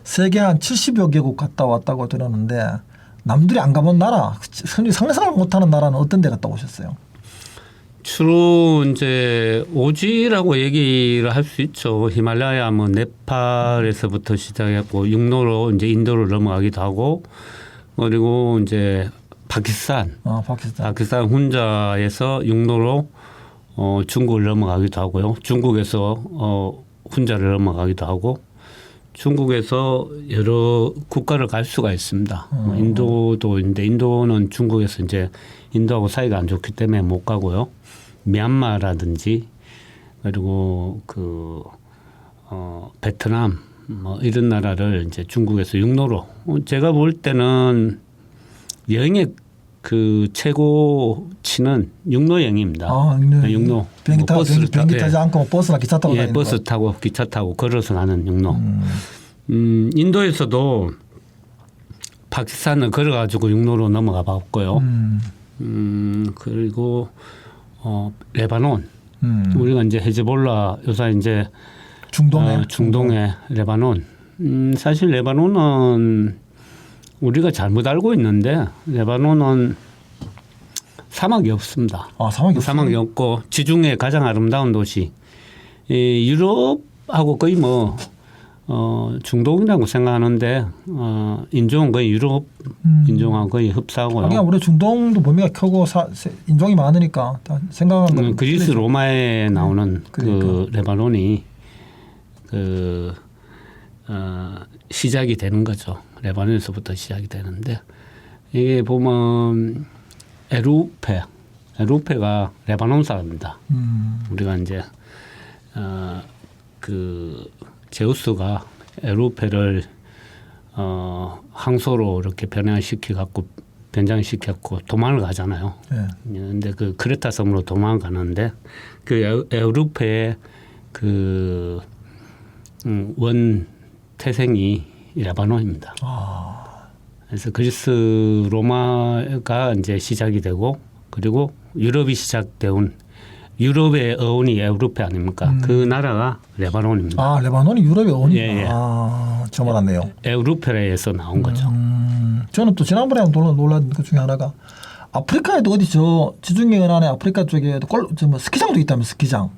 세계 한 70여 개국 갔다 왔다고 들었는데 남들이 안 가본 나라, 흔히 상상을 못하는 나라는 어떤 데 갔다 오셨어요? 주로 이제 오지라고 얘기를 할 수 있죠. 히말라야 뭐 네팔에서부터 시작했고 육로로 이제 인도를 넘어가기도 하고 그리고 이제 파키스탄 훈자에서 육로로 중국을 넘어가기도 하고요. 중국에서 훈자를 넘어가기도 하고 중국에서 여러 국가를 갈 수가 있습니다. 인도도 있는데 인도는 중국에서 이제 인도하고 사이가 안 좋기 때문에 못 가고요. 미얀마라든지 그리고 그 베트남 뭐 이런 나라를 이제 중국에서 육로로 제가 볼 때는 여행의 그 최고치는 육로 여행입니다. 육로 비행기 타지 않고 버스나 기차 타고 다니는 버스 타고 기차 타고 걸어서 가는 육로. 인도에서도 파키스탄을 걸어가지고 육로로 넘어가 봤고요. 그리고 레바논 우리가 이제 헤즈볼라 요새 이제 중동의 레바논. 사실 레바논은 우리가 잘못 알고 있는데 레바논은 사막이 없습니다. 사막이 없고 지중해 가장 아름다운 도시. 유럽하고 거의 뭐 중동이라고 생각하는데 인종은 거의 유럽 인종하고 거의 흡사하고요. 하긴 우리 중동도 범위가 크고 인종이 많으니까 다 생각하는 건 그리스 틀리죠. 로마에 나오는 그러니까. 그 레바논이 시작이 되는 거죠. 레바논에서부터 시작이 되는데 이게 보면 에루페가 레바논 사람입니다. 우리가 이제 그 제우스가 에루페를 항소로 이렇게 변장시켰고 도망을 가잖아요. 네. 근데 그 크레타 섬으로 도망가는데 그 에루페의 그 원 태생이 레바논입니다. 그래서 그리스 로마가 이제 시작이 되고 그리고 유럽이 시작되온 유럽의 어원이 에우로페 아닙니까? 그 나라가 레바논입니다. 아 레바논이 유럽의 어원이구나. 예, 예. 저 몰랐네요. 에우로페에서 나온 거죠. 저는 또 지난번에 놀란 것 중에 하나가 아프리카에도 어디 지중해 연안에 아프리카 쪽에 뭐 스키장도 있다면 스키장.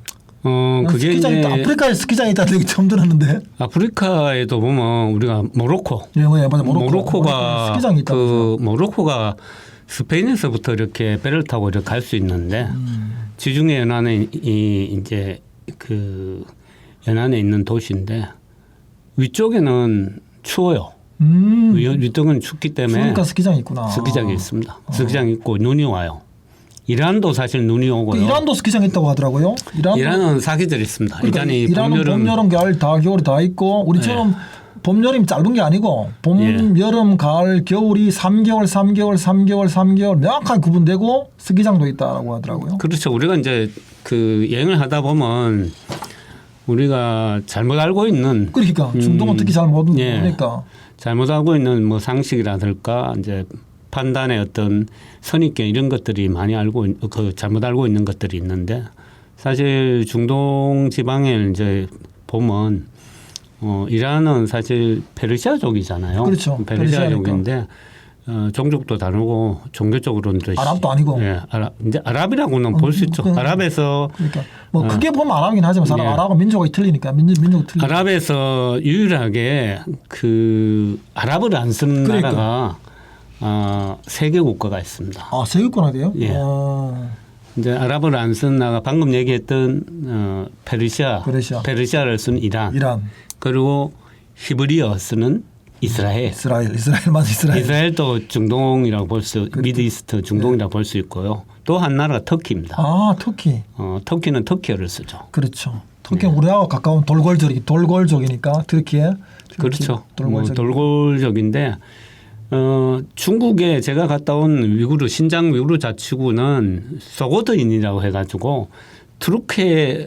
그게 스키장 이제 있다. 아프리카에 스키장이 있다는 얘기 처음 들었는데. 아프리카에도 보면 우리가 모로코, 예, 맞아. 모로코가 스키장이 있다. 그 모로코가 스페인에서부터 이렇게 배를 타고 이렇게 갈 수 있는데 지중해 연안에 이제 그 연안에 있는 도시인데 위쪽에는 추워요. 위쪽은 춥기 때문에 그러니까 스키장이 있구나. 스키장이 있습니다. 스키장이 있고 눈이 와요. 이란도 사실 눈이 오고요. 이란도 스키장 있다고 하더라고요. 이란은 사계절이 있습니다. 그러니까 이란은 봄, 여름, 가을 다 겨울이 다 있고 우리처럼 봄, 여름이 짧은 게 아니고 봄, 여름, 가을, 겨울이 3개월 명확하게 구분되고 스키장도 있다라고 하더라고요. 그렇죠. 우리가 이제 그 여행을 하다 보면 우리가 잘못 알고 있는 그러니까 중동은 특히 잘 모르니까. 예. 잘못 알고 있는 뭐 상식이라든가 이제 판단의 어떤 선입견 이런 것들이 많이 잘못 알고 있는 것들이 있는데 사실 중동 지방에 이제 보면 이란은 사실 페르시아족이잖아요. 그렇죠. 페르시아족인데 종족도 다르고 종교적으로는 또 아랍도 아니고. 예, 이제 아랍이라고는 볼 수 있죠. 아랍에서 그러니까 뭐 크게 보면 아랍이긴 하지만 아랍은 민족이 틀리니까 민족이 틀리니까. 아랍에서 유일하게 그 아랍을 안 쓰는 그러니까. 나라가 세 개 국가가 있습니다. 아, 세계권화 돼요? 예. 이제 아랍을 안 쓰는 나라가 방금 얘기했던 페르시아를 쓴 이란. 그리고 히브리어 쓰는 이스라엘 맞아. 이스라엘도 중동이라고 미드이스트 중동이라고 볼 수 있고요. 또 한 나라가 터키입니다. 아, 터키. 터키는 터키어를 쓰죠. 그렇죠. 터키는 우리하고 가까운 돌궐족이니까 터키에. 그렇죠. 돌궐족인데 중국에 제가 갔다 온 신장 위구르 자치구는 소고드인이라고 해가지고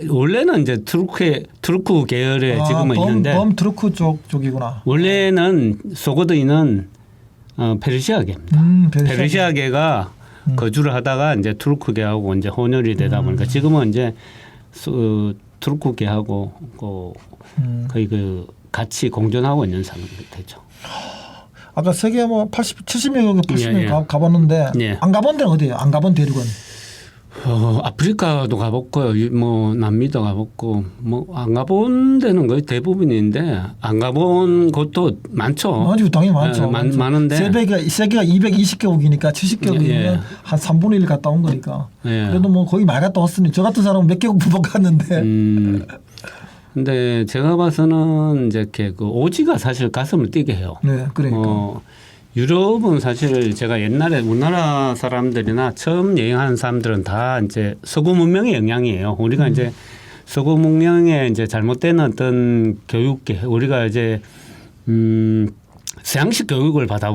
원래는 이제 투르크 계열에 지금은 있는데 투르크 쪽이구나. 원래는 소고드인은 페르시아계입니다. 페르시아계가 거주를 하다가 이제 투르크계하고 이제 혼혈이 되다 보니까 지금은 이제 투르크계하고 거의 그 같이 공존하고 있는 상황이 되죠. 아까 세계 뭐 70명, 80명 예. 가봤는데 안 가본 데는 어디예요? 안 가본 대륙은? 아프리카도 가봤고요. 뭐 남미도 가봤고 뭐 안 가본 데는 거의 대부분인데 안 가본 곳도 많죠. 아주 당연히 많죠. 많은데 세계가 220개국이니까 70개국이면 한 3분의 1 갔다 온 거니까. 그래도 뭐 거의 많이 갔다 왔으니 저 같은 사람은 몇 개국 못 갔는데. 근데 제가 봐서는 이제 이렇게 그 오지가 사실 가슴을 뛰게 해요. 네, 그러니까. 유럽은 사실 제가 옛날에 우리나라 사람들이나 처음 여행하는 사람들은 다 이제 서구 문명의 영향이에요. 우리가 이제 서구 문명의 이제 잘못된 어떤 교육계, 우리가 이제 서양식 교육을 받다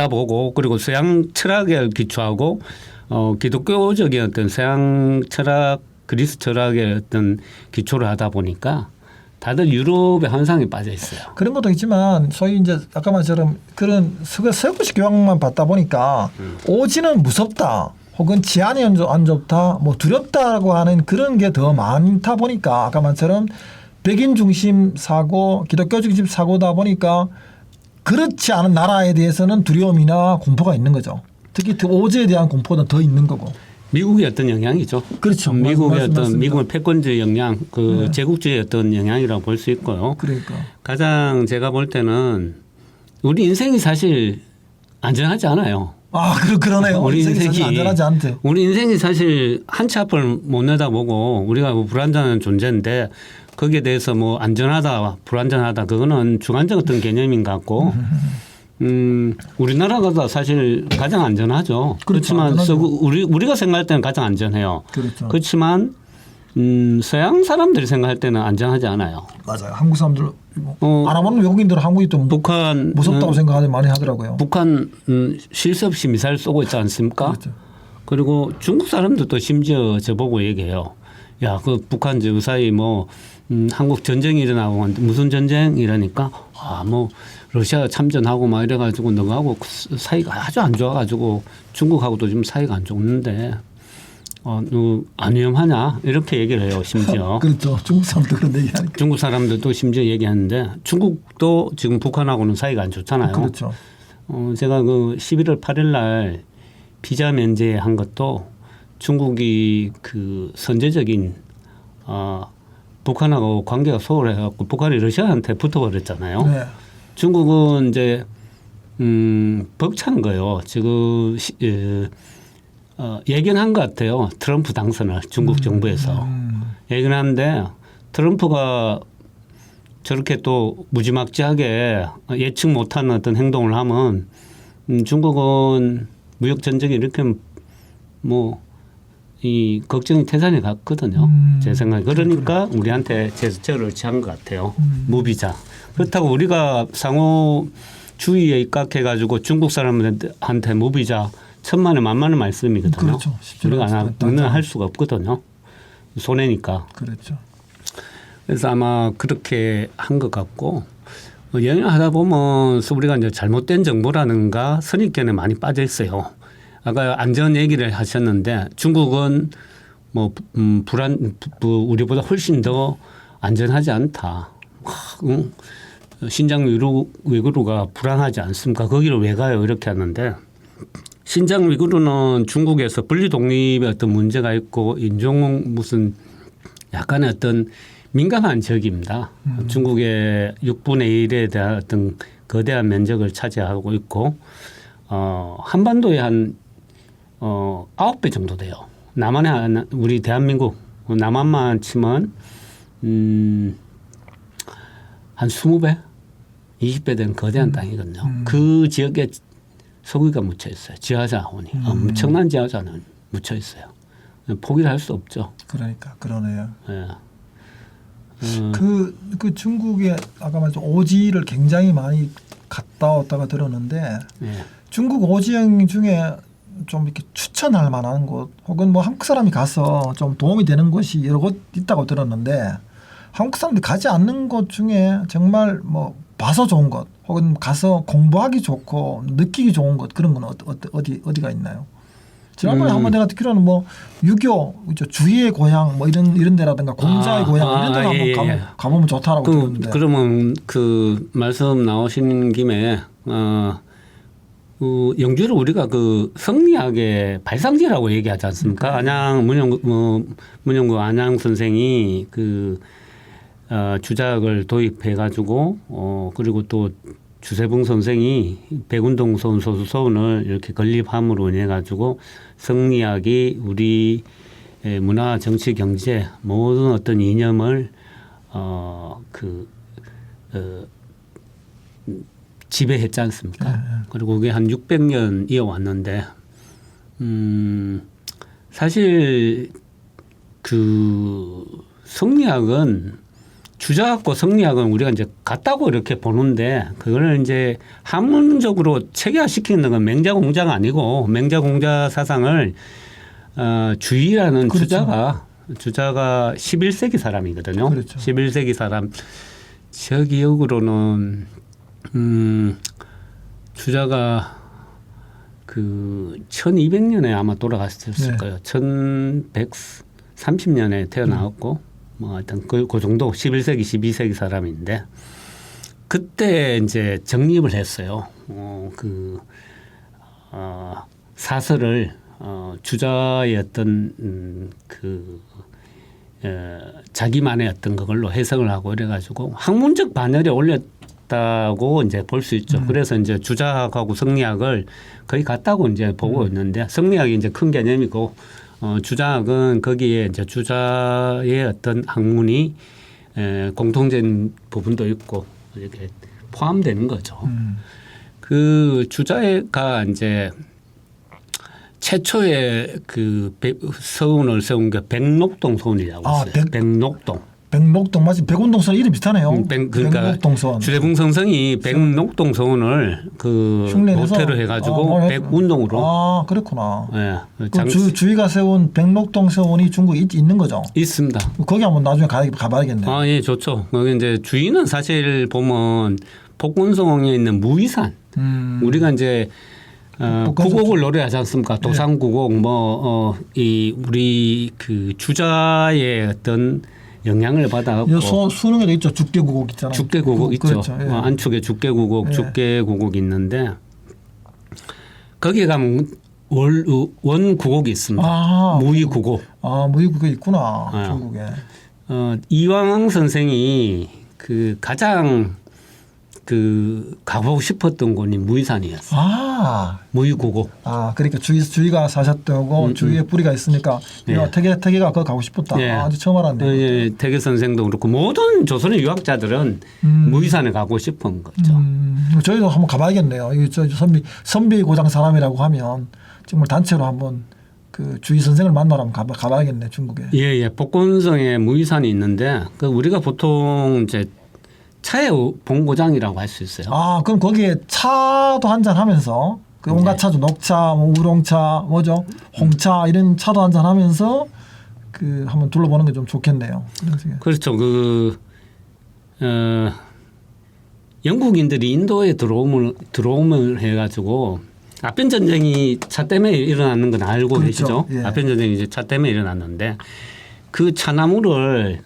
보고 그리고 서양 철학에 기초하고 기독교적인 어떤 서양 철학, 그리스 철학의 어떤 기초를 하다 보니까 다들 유럽의 환상에 빠져 있어요. 그런 것도 있지만 소위 이제 아까 말처럼 그런 서구식 교양만 받다 보니까 오지는 무섭다 혹은 치안이 안 좋다 뭐 두렵다고 하는 그런 게 더 많다 보니까 아까 말처럼 백인 중심 사고 기독교 중심 사고다 보니까 그렇지 않은 나라에 대해서는 두려움이나 공포가 있는 거죠. 특히 오지에 대한 공포는 더 있는 거고. 미국의 어떤 영향이죠. 그렇죠. 미국의 어떤 맞습니다. 미국의 패권주의 영향, 그 네. 제국주의 어떤 영향이라고 볼 수 있고요. 그러니까. 가장 제가 볼 때는 우리 인생이 사실 안전하지 않아요. 아, 그러네요. 우리 인생이 사실 인생이 안전하지 않대. 우리 인생이 사실 한 치 앞을 못 내다보고 우리가 뭐 불안전한 존재인데 거기에 대해서 뭐 안전하다, 불안전하다 그거는 주관적 어떤 개념인 것 같고 우리나라가 사실 가장 안전하죠. 그렇죠. 그렇지만 안전하죠. 우리가 생각할 때는 가장 안전해요. 그렇죠. 그렇지만 서양 사람들이 생각할 때는 안전하지 않아요. 맞아요. 한국 사람들 알아보는 외국인들은 한국이 좀 북한 무섭다고 생각하는 많이 하더라고요. 북한 쉴 새 없이 미사일 쏘고 있지 않습니까? 그렇죠. 그리고 중국 사람들도 심지어 저보고 얘기해요. 야, 그 북한 저 사이 뭐 한국 전쟁이 일어나고 무슨 전쟁 이러니까 뭐 러시아 참전하고 막 이래가지고 너하고 사이가 아주 안 좋아가지고 중국하고도 지금 사이가 안 좋는데 너 안 위험하냐 이렇게 얘기를 해요. 심지어 그렇죠. 중국 사람도 그런 얘기하니까. 중국 사람들도 심지어 얘기하는데 중국도 지금 북한하고는 사이가 안 좋잖아요. 그렇죠. 제가 그 11월 8일 날 비자 면제한 것도 중국이 그 선제적인 북한하고 관계가 소홀해갖고 북한이 러시아한테 붙어버렸잖아요. 네. 중국은 이제 벅찬 거예요. 지금 예견한 것 같아요. 트럼프 당선을 중국 정부에서 예견하는데 트럼프가 저렇게 또 무지막지하게 예측 못한 어떤 행동을 하면 중국은 무역 전쟁이 이렇게 뭐 이 걱정이 태산이 갔거든요. 제 생각에. 그러니까 우리한테 제스처를 취한 것 같아요. 무비자. 그렇다고 우리가 상호 주의에 입각해가지고 중국 사람들한테 무비자 1,000만 원, 10,000원 말씀이거든요. 그렇죠. 우리가 할 수가 없거든요. 손해니까. 그렇죠. 그래서 아마 그렇게 한 것 같고 여행을 하다 보면 우리가 이제 잘못된 정보라든가 선입견에 많이 빠져 있어요. 아까 안전 얘기를 하셨는데 중국은 뭐 우리보다 훨씬 더 안전하지 않다. 신장 위구르가 불안하지 않습니까? 거기를 왜 가요? 이렇게 하는데 신장 위구르는 중국에서 분리 독립의 어떤 문제가 있고 인종 무슨 약간의 어떤 민감한 지역입니다. 중국의 6분의 1에 대한 어떤 거대한 면적을 차지하고 있고 한반도에 한 9배 정도 돼요. 남한에 우리 대한민국 남한만 치면 한 20배, 20배 된 거대한 땅이거든요. 그 지역에 석유가 묻혀 있어요. 지하자원이 엄청난 지하자원이 묻혀 있어요. 포기를 할 수 없죠. 그러니까 그러네요. 예. 그 중국에 아까 말했던 오지를 굉장히 많이 갔다 왔다가 들었는데 예. 중국 오지 여행 중에 좀 이렇게 추천할 만한 곳 혹은 뭐 한국 사람이 가서 좀 도움이 되는 곳이 여러 곳 있다고 들었는데 한국 사람들이 가지 않는 곳 중에 정말 뭐 봐서 좋은 곳 혹은 가서 공부하기 좋고 느끼기 좋은 곳 그런 건 어디가 있나요? 지난번에 한번 내가 듣기로는 뭐 유교 주희의 고향 뭐 이런 데라든가 공자의 고향 이런 데 한번 가보면 좋다라고 들었는데. 그러면 그 말씀 나오신 김에 영주를 우리가 그 성리학의 발상지라고 얘기하지 않습니까? 안양 문영구 안양 선생이 그 주작을 도입해 가지고 그리고 또 주세붕 선생이 백운동 서운 소수서운을 이렇게 건립함으로 인해 가지고 성리학이 우리 문화, 정치, 경제 모든 어떤 이념을 지배했지 않습니까? 그리고 그게 한 600년 이어왔는데 사실 그 성리학은 주자학과 성리학은 우리가 이제 같다고 이렇게 보는데 그거를 이제 학문적으로 체계화시키는 건 맹자공자가 아니고 맹자공자 사상을 주의라는 그렇죠. 주자가 11세기 사람이거든요. 그렇죠. 11세기 사람. 저 기억으로는 주자가 그 1200년에 아마 돌아갔을 거예요. 1130년에 태어나왔고 뭐 하여튼 그 정도 11세기 12세기 사람인데 그때 이제 정립을 했어요. 사설을 주자의 어떤 자기만의 어떤 그걸로 해석을 하고 이래가지고 학문적 반열에 올렸다고 이제 볼 수 있죠. 그래서 이제 주자학하고 성리학을 거의 같다고 이제 보고 있는데 성리학이 이제 큰 개념이고 주자학은 거기에 이제 주자의 어떤 학문이 공통된 부분도 있고 이렇게 포함되는 거죠. 그 주자가 이제 최초의 그 서운을 세운 게 백록동 서운이라고 있어요. 백록동. 백록동 맞지? 백운동선 이름 비슷하네요. 그러니까 백록동선. 주대붕성성이 백록동 서운을 그 모태로 해가지고 백운동으로. 아 그렇구나. 예. 그 주위가 세운 백록동 서운이 중국에 있는 거죠? 있습니다. 거기 한번 나중에 가봐야겠네요. 아, 예, 좋죠. 거기 이제 주위는 사실 보면 복군성에 있는 무이산. 우리가 이제 구곡을 노래하지 않습니까? 도산구곡 이 우리 그 주자의 어떤 영향을 받아갖고 수능에도 있죠. 죽계구곡 있잖아요. 죽계구곡 있죠. 그렇죠. 예. 안축에 죽계구곡, 죽계구곡이 있는데 거기에 가면 원구곡이 있습니다. 무의구곡. 아, 무의구곡이 있구나. 네. 중국에. 이황 선생이 그 가장 그 가보고 싶었던 곳이 무이산이었어요. 아, 무의구곡. 아, 그러니까 주위가 사셨다고 주위에 뿌리가 있으니까 예. 태계가 그거 가고 싶었다. 예. 아주 처음 알았네요. 예, 태계 선생도 그렇고 모든 조선의 유학자들은 무이산에 가고 싶은 거죠. 저희도 한번 가봐야겠네요. 이 선비 고장 사람이라고 하면 정말 단체로 한번 그 주위 선생을 만나러 한번 가봐야겠네 중국에. 예. 복곤성에 무이산이 있는데 그 우리가 보통 이제 차의 본고장이라고 할 수 있어요. 아, 그럼 거기에 차도 한잔 하면서 그 온갖 차죠. 녹차, 뭐 우롱차, 뭐죠, 홍차 이런 차도 한잔 하면서 그 한번 둘러보는 게 좀 좋겠네요. 그렇죠. 영국인들이 인도에 들어옴을 해가지고 아편 전쟁이 차 때문에 일어나는 건 알고 그렇죠. 계시죠? 예. 아편 전쟁이 이제 차 때문에 일어났는데 그 차나무를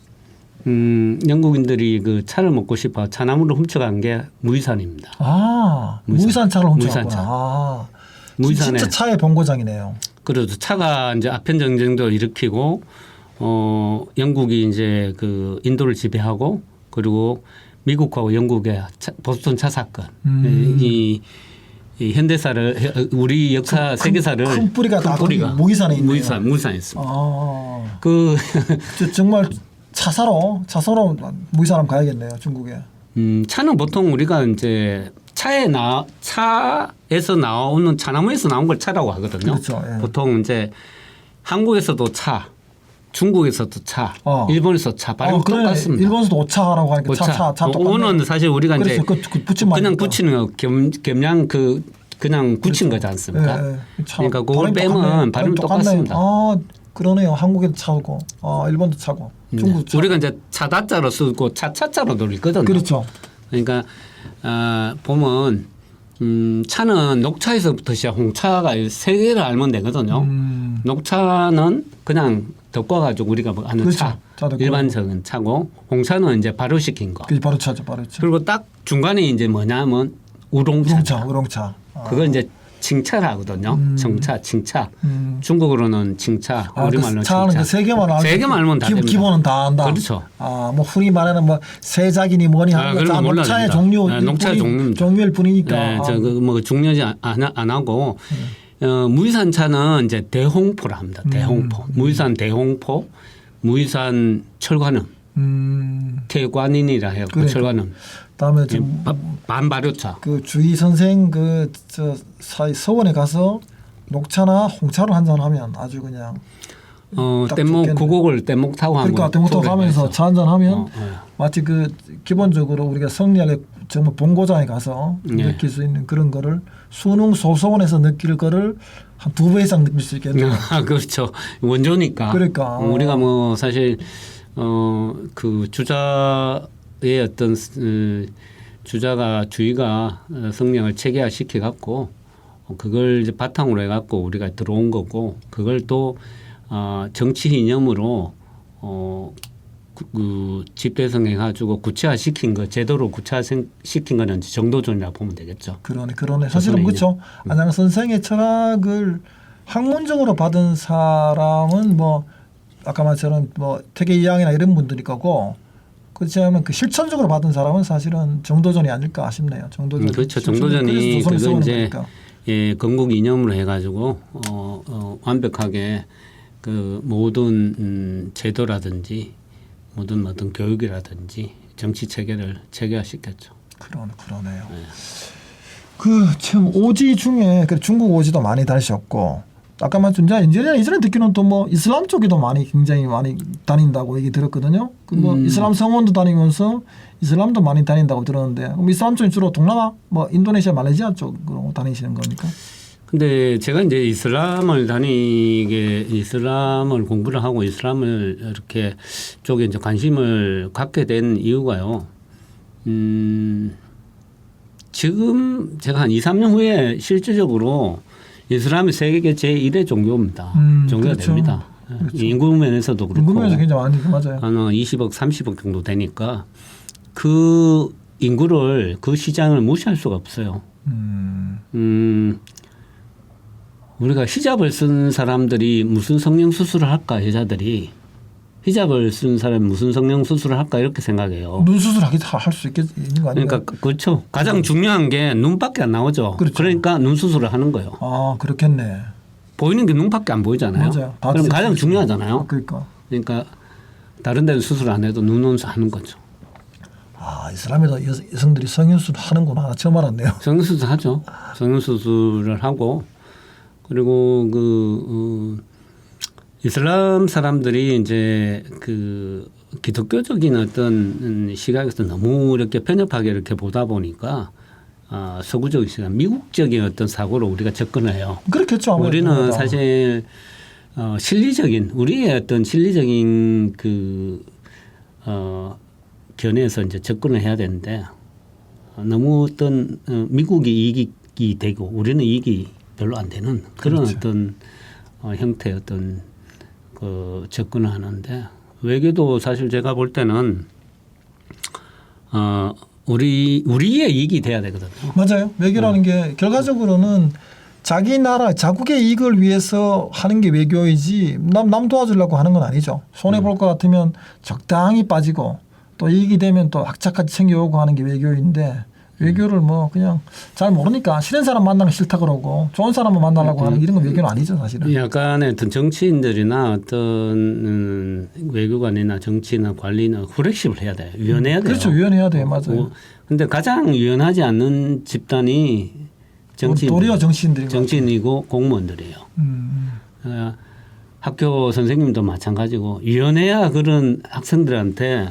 영국인들이 그 차를 먹고 싶어 차나무를 훔쳐간 게 무이산입니다. 아, 무이산 차를 훔쳐갔구나. 무이산 차. 아, 무이산에 진짜 차의 본고장이네요. 그래도 차가 이제 아편 전쟁도 일으키고 영국이 이제 그 인도를 지배하고 그리고 미국하고 영국의 보스턴 차 사건 이 현대사를 우리 역사 세계사를 큰 뿌리가 다 무이산에 있네요. 무이산에 있습니다. 아, 그 정말 차사로 무이산 한번 가야겠네요 중국에. 차는 보통 우리가 이제 차에서 나오는 차나무에서 나온 걸 차라고 하거든요. 그렇죠. 예. 보통 이제 한국에서도 차, 중국에서도 차, 일본에서 차 발음 똑같습니다. 일본에서도 오차라고 하니까 차 오는 사실 우리가 이제 그냥 거. 붙이는 거 겸양 그냥 붙인 거지 않습니까? 예. 그러니까 그걸 빼면 발음이 똑같습니다. 아, 그러네요. 한국에도 차고, 일본도 차고, 중국 차. 우리가 이제 차다자로 쓰고 차차자로 돌리거든요. 그렇죠. 그러니까 보면 차는 녹차에서부터 시작 홍차가 세 개를 알면 되거든요. 녹차는 그냥 덮어가지고 우리가 아는 그렇죠. 차, 일반적인 차고 홍차는 이제 발효시킨 거. 그게 바로 차죠, 바로 차. 그리고 딱 중간에 이제 뭐냐면 우롱차. 그거 이제 칭차하거든요. 정차, 칭차. 중국어로는 칭차, 우리말로는 칭차. 세 개만 알면 다 됩니다. 기본은 다 안다. 그렇죠. 뭐 흔히 말하는 뭐 세작이니 뭐니 하는 거 녹차의 종류, 녹차 종류일 뿐이니까. 네, 뭐 중요하지 안 하고 무이산 차는 이제 대홍포라 합니다. 대홍포, 무이산 대홍포, 무이산 철관음, 태관인이라 해요. 철관음. 다음에 반발효차. 그 주희 선생 서원에 가서 녹차나 홍차를 한잔 하면 아주 그냥 구곡을 뗏목 타고 하면 그러니까 뗏목 타고 가면서 차 한잔 하면 마치 그 기본적으로 우리가 성리학의 정말 본고장에 가서 느낄 수 있는 그런 거를 수능 소서원에서 느낄 거를 한 2배 이상 느낄 수 있겠네요. 그렇죠. 원조니까. 그러니까 우리가 뭐 사실 그 주자의 어떤 주의가 성령을 체계화시켜 갖고 그걸 이제 바탕으로 해갖고 우리가 들어온 거고 그걸 또 정치 이념으로 그 집대성해가지고 구체화시킨 거 제도로 구체화시킨 거는 정도전이라고 보면 되겠죠. 그러네. 사실은 그렇죠. 안양 선생의 철학을 학문적으로 받은 사람은 뭐 아까 말처럼 뭐 태계 이양이나 이런 분들이 거고 그렇지 않으면 그 실천적으로 받은 사람은 사실은 정도전이 아닐까 싶네요. 정도전. 그렇죠. 정도전이 그건 이제 예, 건국 이념으로 해가지고 완벽하게 그 모든 제도라든지 모든 어떤 교육이라든지 정치 체계를 체계화시켰죠. 그러네요. 네. 그 참 오지 중에 중국 오지도 많이 다니셨고 아까 말씀 이전에 듣기는 또 뭐 이슬람 쪽에도 굉장히 많이 다닌다고 얘기 들었거든요. 그 뭐 이슬람 성원도 다니면서 이슬람도 많이 다닌다고 들었는데 그럼 이슬람 쪽이 주로 동남아 뭐 인도네시아 말레이시아 쪽으로 다니시는 겁니까? 근데 제가 이제 이슬람을 공부를 하고 이슬람을 이렇게 쪽에 이제 관심을 갖게 된 이유가요. 지금 제가 한 2, 3년 후에 실질적으로 이슬람이 세계 제1의 종교입니다. 종교가 그렇죠. 됩니다. 그렇죠. 인구 면에서도 그렇고. 인구 면에서 굉장히 많이 맞아요. 한 20억, 30억 정도 되니까 그 인구를 그 시장을 무시할 수가 없어요. 우리가 히잡을 쓴 사람들이 무슨 성형 수술을 할까 여자들이 히잡을 쓴 사람이 무슨 성형 수술을 할까 이렇게 생각해요. 눈 수술 할 수 있는 거 아닌가요? 그러니까 그렇죠. 가장 중요한 게 눈밖에 안 나오죠. 그렇죠. 그러니까 눈 수술을 하는 거예요. 아 그렇겠네. 보이는 게 눈밖에 안 보이잖아요. 맞아요. 그럼 가장 중요하잖아요. 그러니까 다른 데는 수술 안 해도 눈 하는 거죠. 아 이슬람에도 여성들이 성형수술 하는구나. 처음 알았네요. 성형수술 하죠. 성형수술을 하고 그리고 이슬람 사람들이 이제 그 기독교적인 어떤 시각에서 너무 이렇게 편협하게 이렇게 보다 보니까 서구적인 시각, 미국적인 어떤 사고로 우리가 접근해요. 그렇겠죠. 우리는 사실 우리의 어떤 실리적인 견해에서 이제 접근을 해야 되는데 너무 어떤 미국이 이익이 되고 우리는 이익이 별로 안 되는 그런 그렇죠. 어떤 형태의 어떤 접근을 하는데 외교도 사실 제가 볼 때는 우리의 이익이 돼야 되거든요. 맞아요. 외교라는 게 결과적으로는 자기 나라 자국의 이익을 위해서 하는 게 외교이지 남 도와주려고 하는 건 아니죠. 손해 볼 것 같으면 적당히 빠지고 또 이익이 되면 또 악착같이 챙겨오고 하는 게 외교인데 외교를 뭐 그냥 잘 모르니까 싫은 사람 만나는 거 싫다 그러고 좋은 사람만 만나려고 하는 이런 건 외교는 아니죠 사실은. 약간의 어떤 정치인들이나 어떤 외교관이나 정치나 관리나 후레식을 해야 돼요. 유연해야 돼요. 그렇죠. 유연해야 돼요. 맞아요. 근데 가장 유연하지 않는 집단이 도리어 정치인이고 공무원들이에요. 학교 선생님도 마찬가지고 유연해야 그런 학생들한테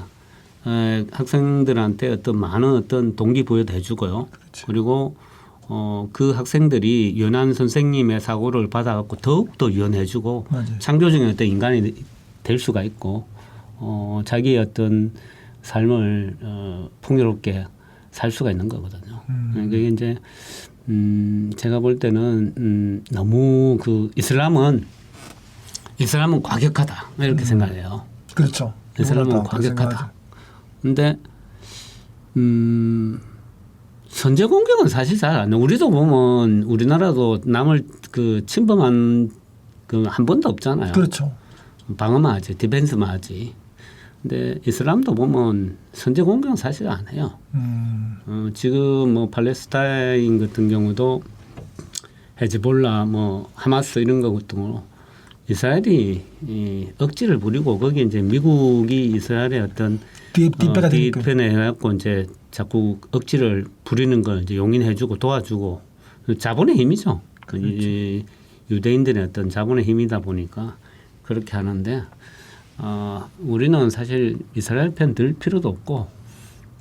어떤 많은 어떤 동기부여도 해주고요. 그렇죠. 그리고 그 학생들이 유연한 선생님의 사고를 받아갖고 더욱더 유연해주고 창조적인 어떤 인간이 될 수가 있고 자기의 어떤 삶을 풍요롭게 살 수가 있는 거거든요. 그게 이제 제가 볼 때는 너무 이슬람은 과격하다 이렇게 생각해요. 그렇죠. 이슬람은 과격하다. 근데 선제 공격은 사실 잘 안 해. 우리도 보면 우리나라도 남을 침범한 한 번도 없잖아요. 그렇죠. 방어만 하지, 디펜스만 하지. 근데 이슬람도 보면 선제 공격은 사실 안 해요. 지금 뭐 팔레스타인 같은 경우도 헤즈볼라, 뭐 하마스 이런 거 같은 거 이스라엘이 억지를 부리고 거기 이제 미국이 이스라엘의 어떤 뒤편에 해갖고 이제 자꾸 억지를 부리는 걸 이제 용인해주고 도와주고 자본의 힘이죠. 그렇죠. 유대인들의 어떤 자본의 힘이다 보니까 그렇게 하는데 우리는 사실 이스라엘 편 들 필요도 없고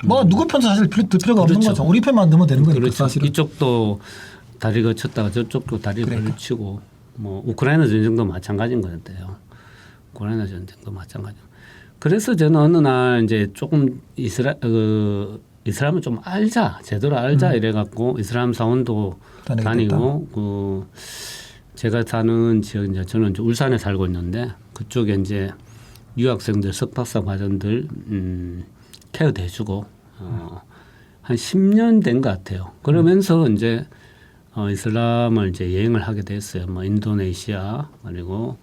뭐 누구 편도 사실 들 필요가 그렇죠. 없는 거죠. 우리 편만 넣으면 되는 거니까. 그렇죠. 사실은. 이쪽도 다리 거쳤다가 저쪽도 다리 걸치고 뭐 우크라이나 전쟁도 마찬가지인 것 같아요. 우크라이나 전쟁도 마찬가지. 그래서 저는 어느 날 이제 조금 이슬람을 좀 알자, 제대로 알자 이래갖고 이슬람 사원도 다니고 제가 사는 지역 이제 저는 이제 울산에 살고 있는데 그쪽에 이제 유학생들 석박사 과정들 케어도 해주고 한 10년 된 것 같아요. 그러면서 이제 이슬람을 이제 여행을 하게 됐어요. 뭐 인도네시아 그리고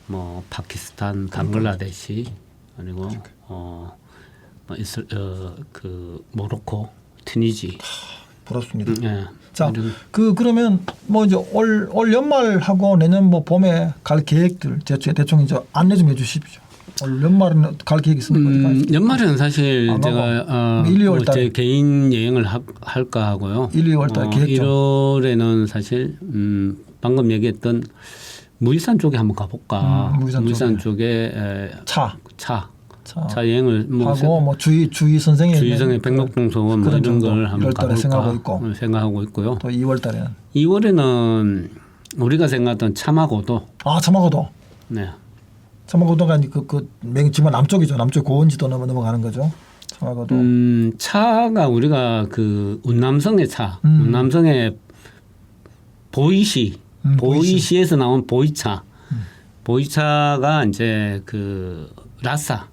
뭐 파키스탄, 방글라데시 그리고 그 모로코, 튀니지. 부럽습니다. 예. 자, 그리고 그러면 뭐 이제 올 연말하고 내년 뭐 봄에 갈 계획들 대충 이제 안내 좀 해주십시오. 올 연말에는 갈 계획 있습니까? 연말에는 사실 안 제가 1, 2월 달에. 제 개인 여행을 할까 하고요. 1, 2월 달 계획 좀. 1월에는 사실 방금 얘기했던 무이산 쪽에 한번 가볼까. 무이산 쪽에 차 여행을 하고 뭐 주의 선생의 주의성의 백록동소원 뭐 이런 걸 한번 1월 달에 가볼까 생각하고 있고요. 또 2월 달에는 2월에는 우리가 생각했던 차마고도. 차마고도. 네. 차마고도가 지금 남쪽이죠. 남쪽 고원지도 넘어가는 거죠. 차마고도. 차가 우리가 그 운남성의 차, 운남성의 보이시에서 나온 보이차. 보이차가 이제 그 라싸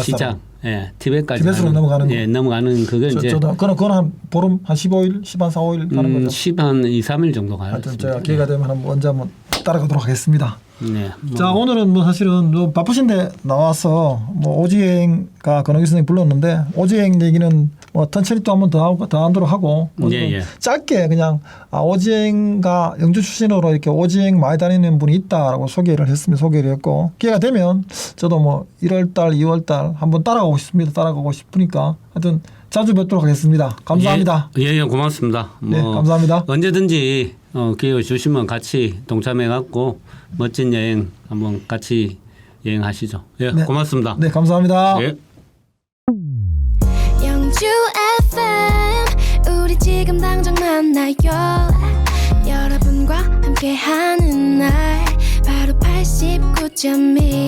시장, 예, 티벳으로 넘어가는 거. 예, 넘어가는 그게 이제 그건 한 보름 한 15일, 4일 가는 거죠. 2, 3일 정도 가요. 하여튼 제가 기회가 되면 언제 한번 따라가도록 하겠습니다. 네. 자, 오늘은 뭐 사실은 뭐 바쁘신데 나와서 뭐 오지행가 권호기 선생님 불렀는데 오지행 얘기는 뭐 천천히 또 한번 더 하도록 하고 예. 짧게 그냥 오지행가 영주 출신으로 이렇게 오지행 많이 다니는 분이 있다라고 소개를 했고 기회가 되면 저도 뭐 1월달, 2월달 한번 따라가고 싶으니까 하여튼 자주 뵙도록 하겠습니다. 감사합니다. 예, 고맙습니다. 네, 감사합니다. 언제든지 기회 주시면 같이 동참해 갖고 멋진 여행 한번 같이 여행하시죠. 예, 네. 고맙습니다. 네, 감사합니다. 예. 영주 FM 우리 지금 당장 만나요. 여러분과 함께하는 날 바로 89.1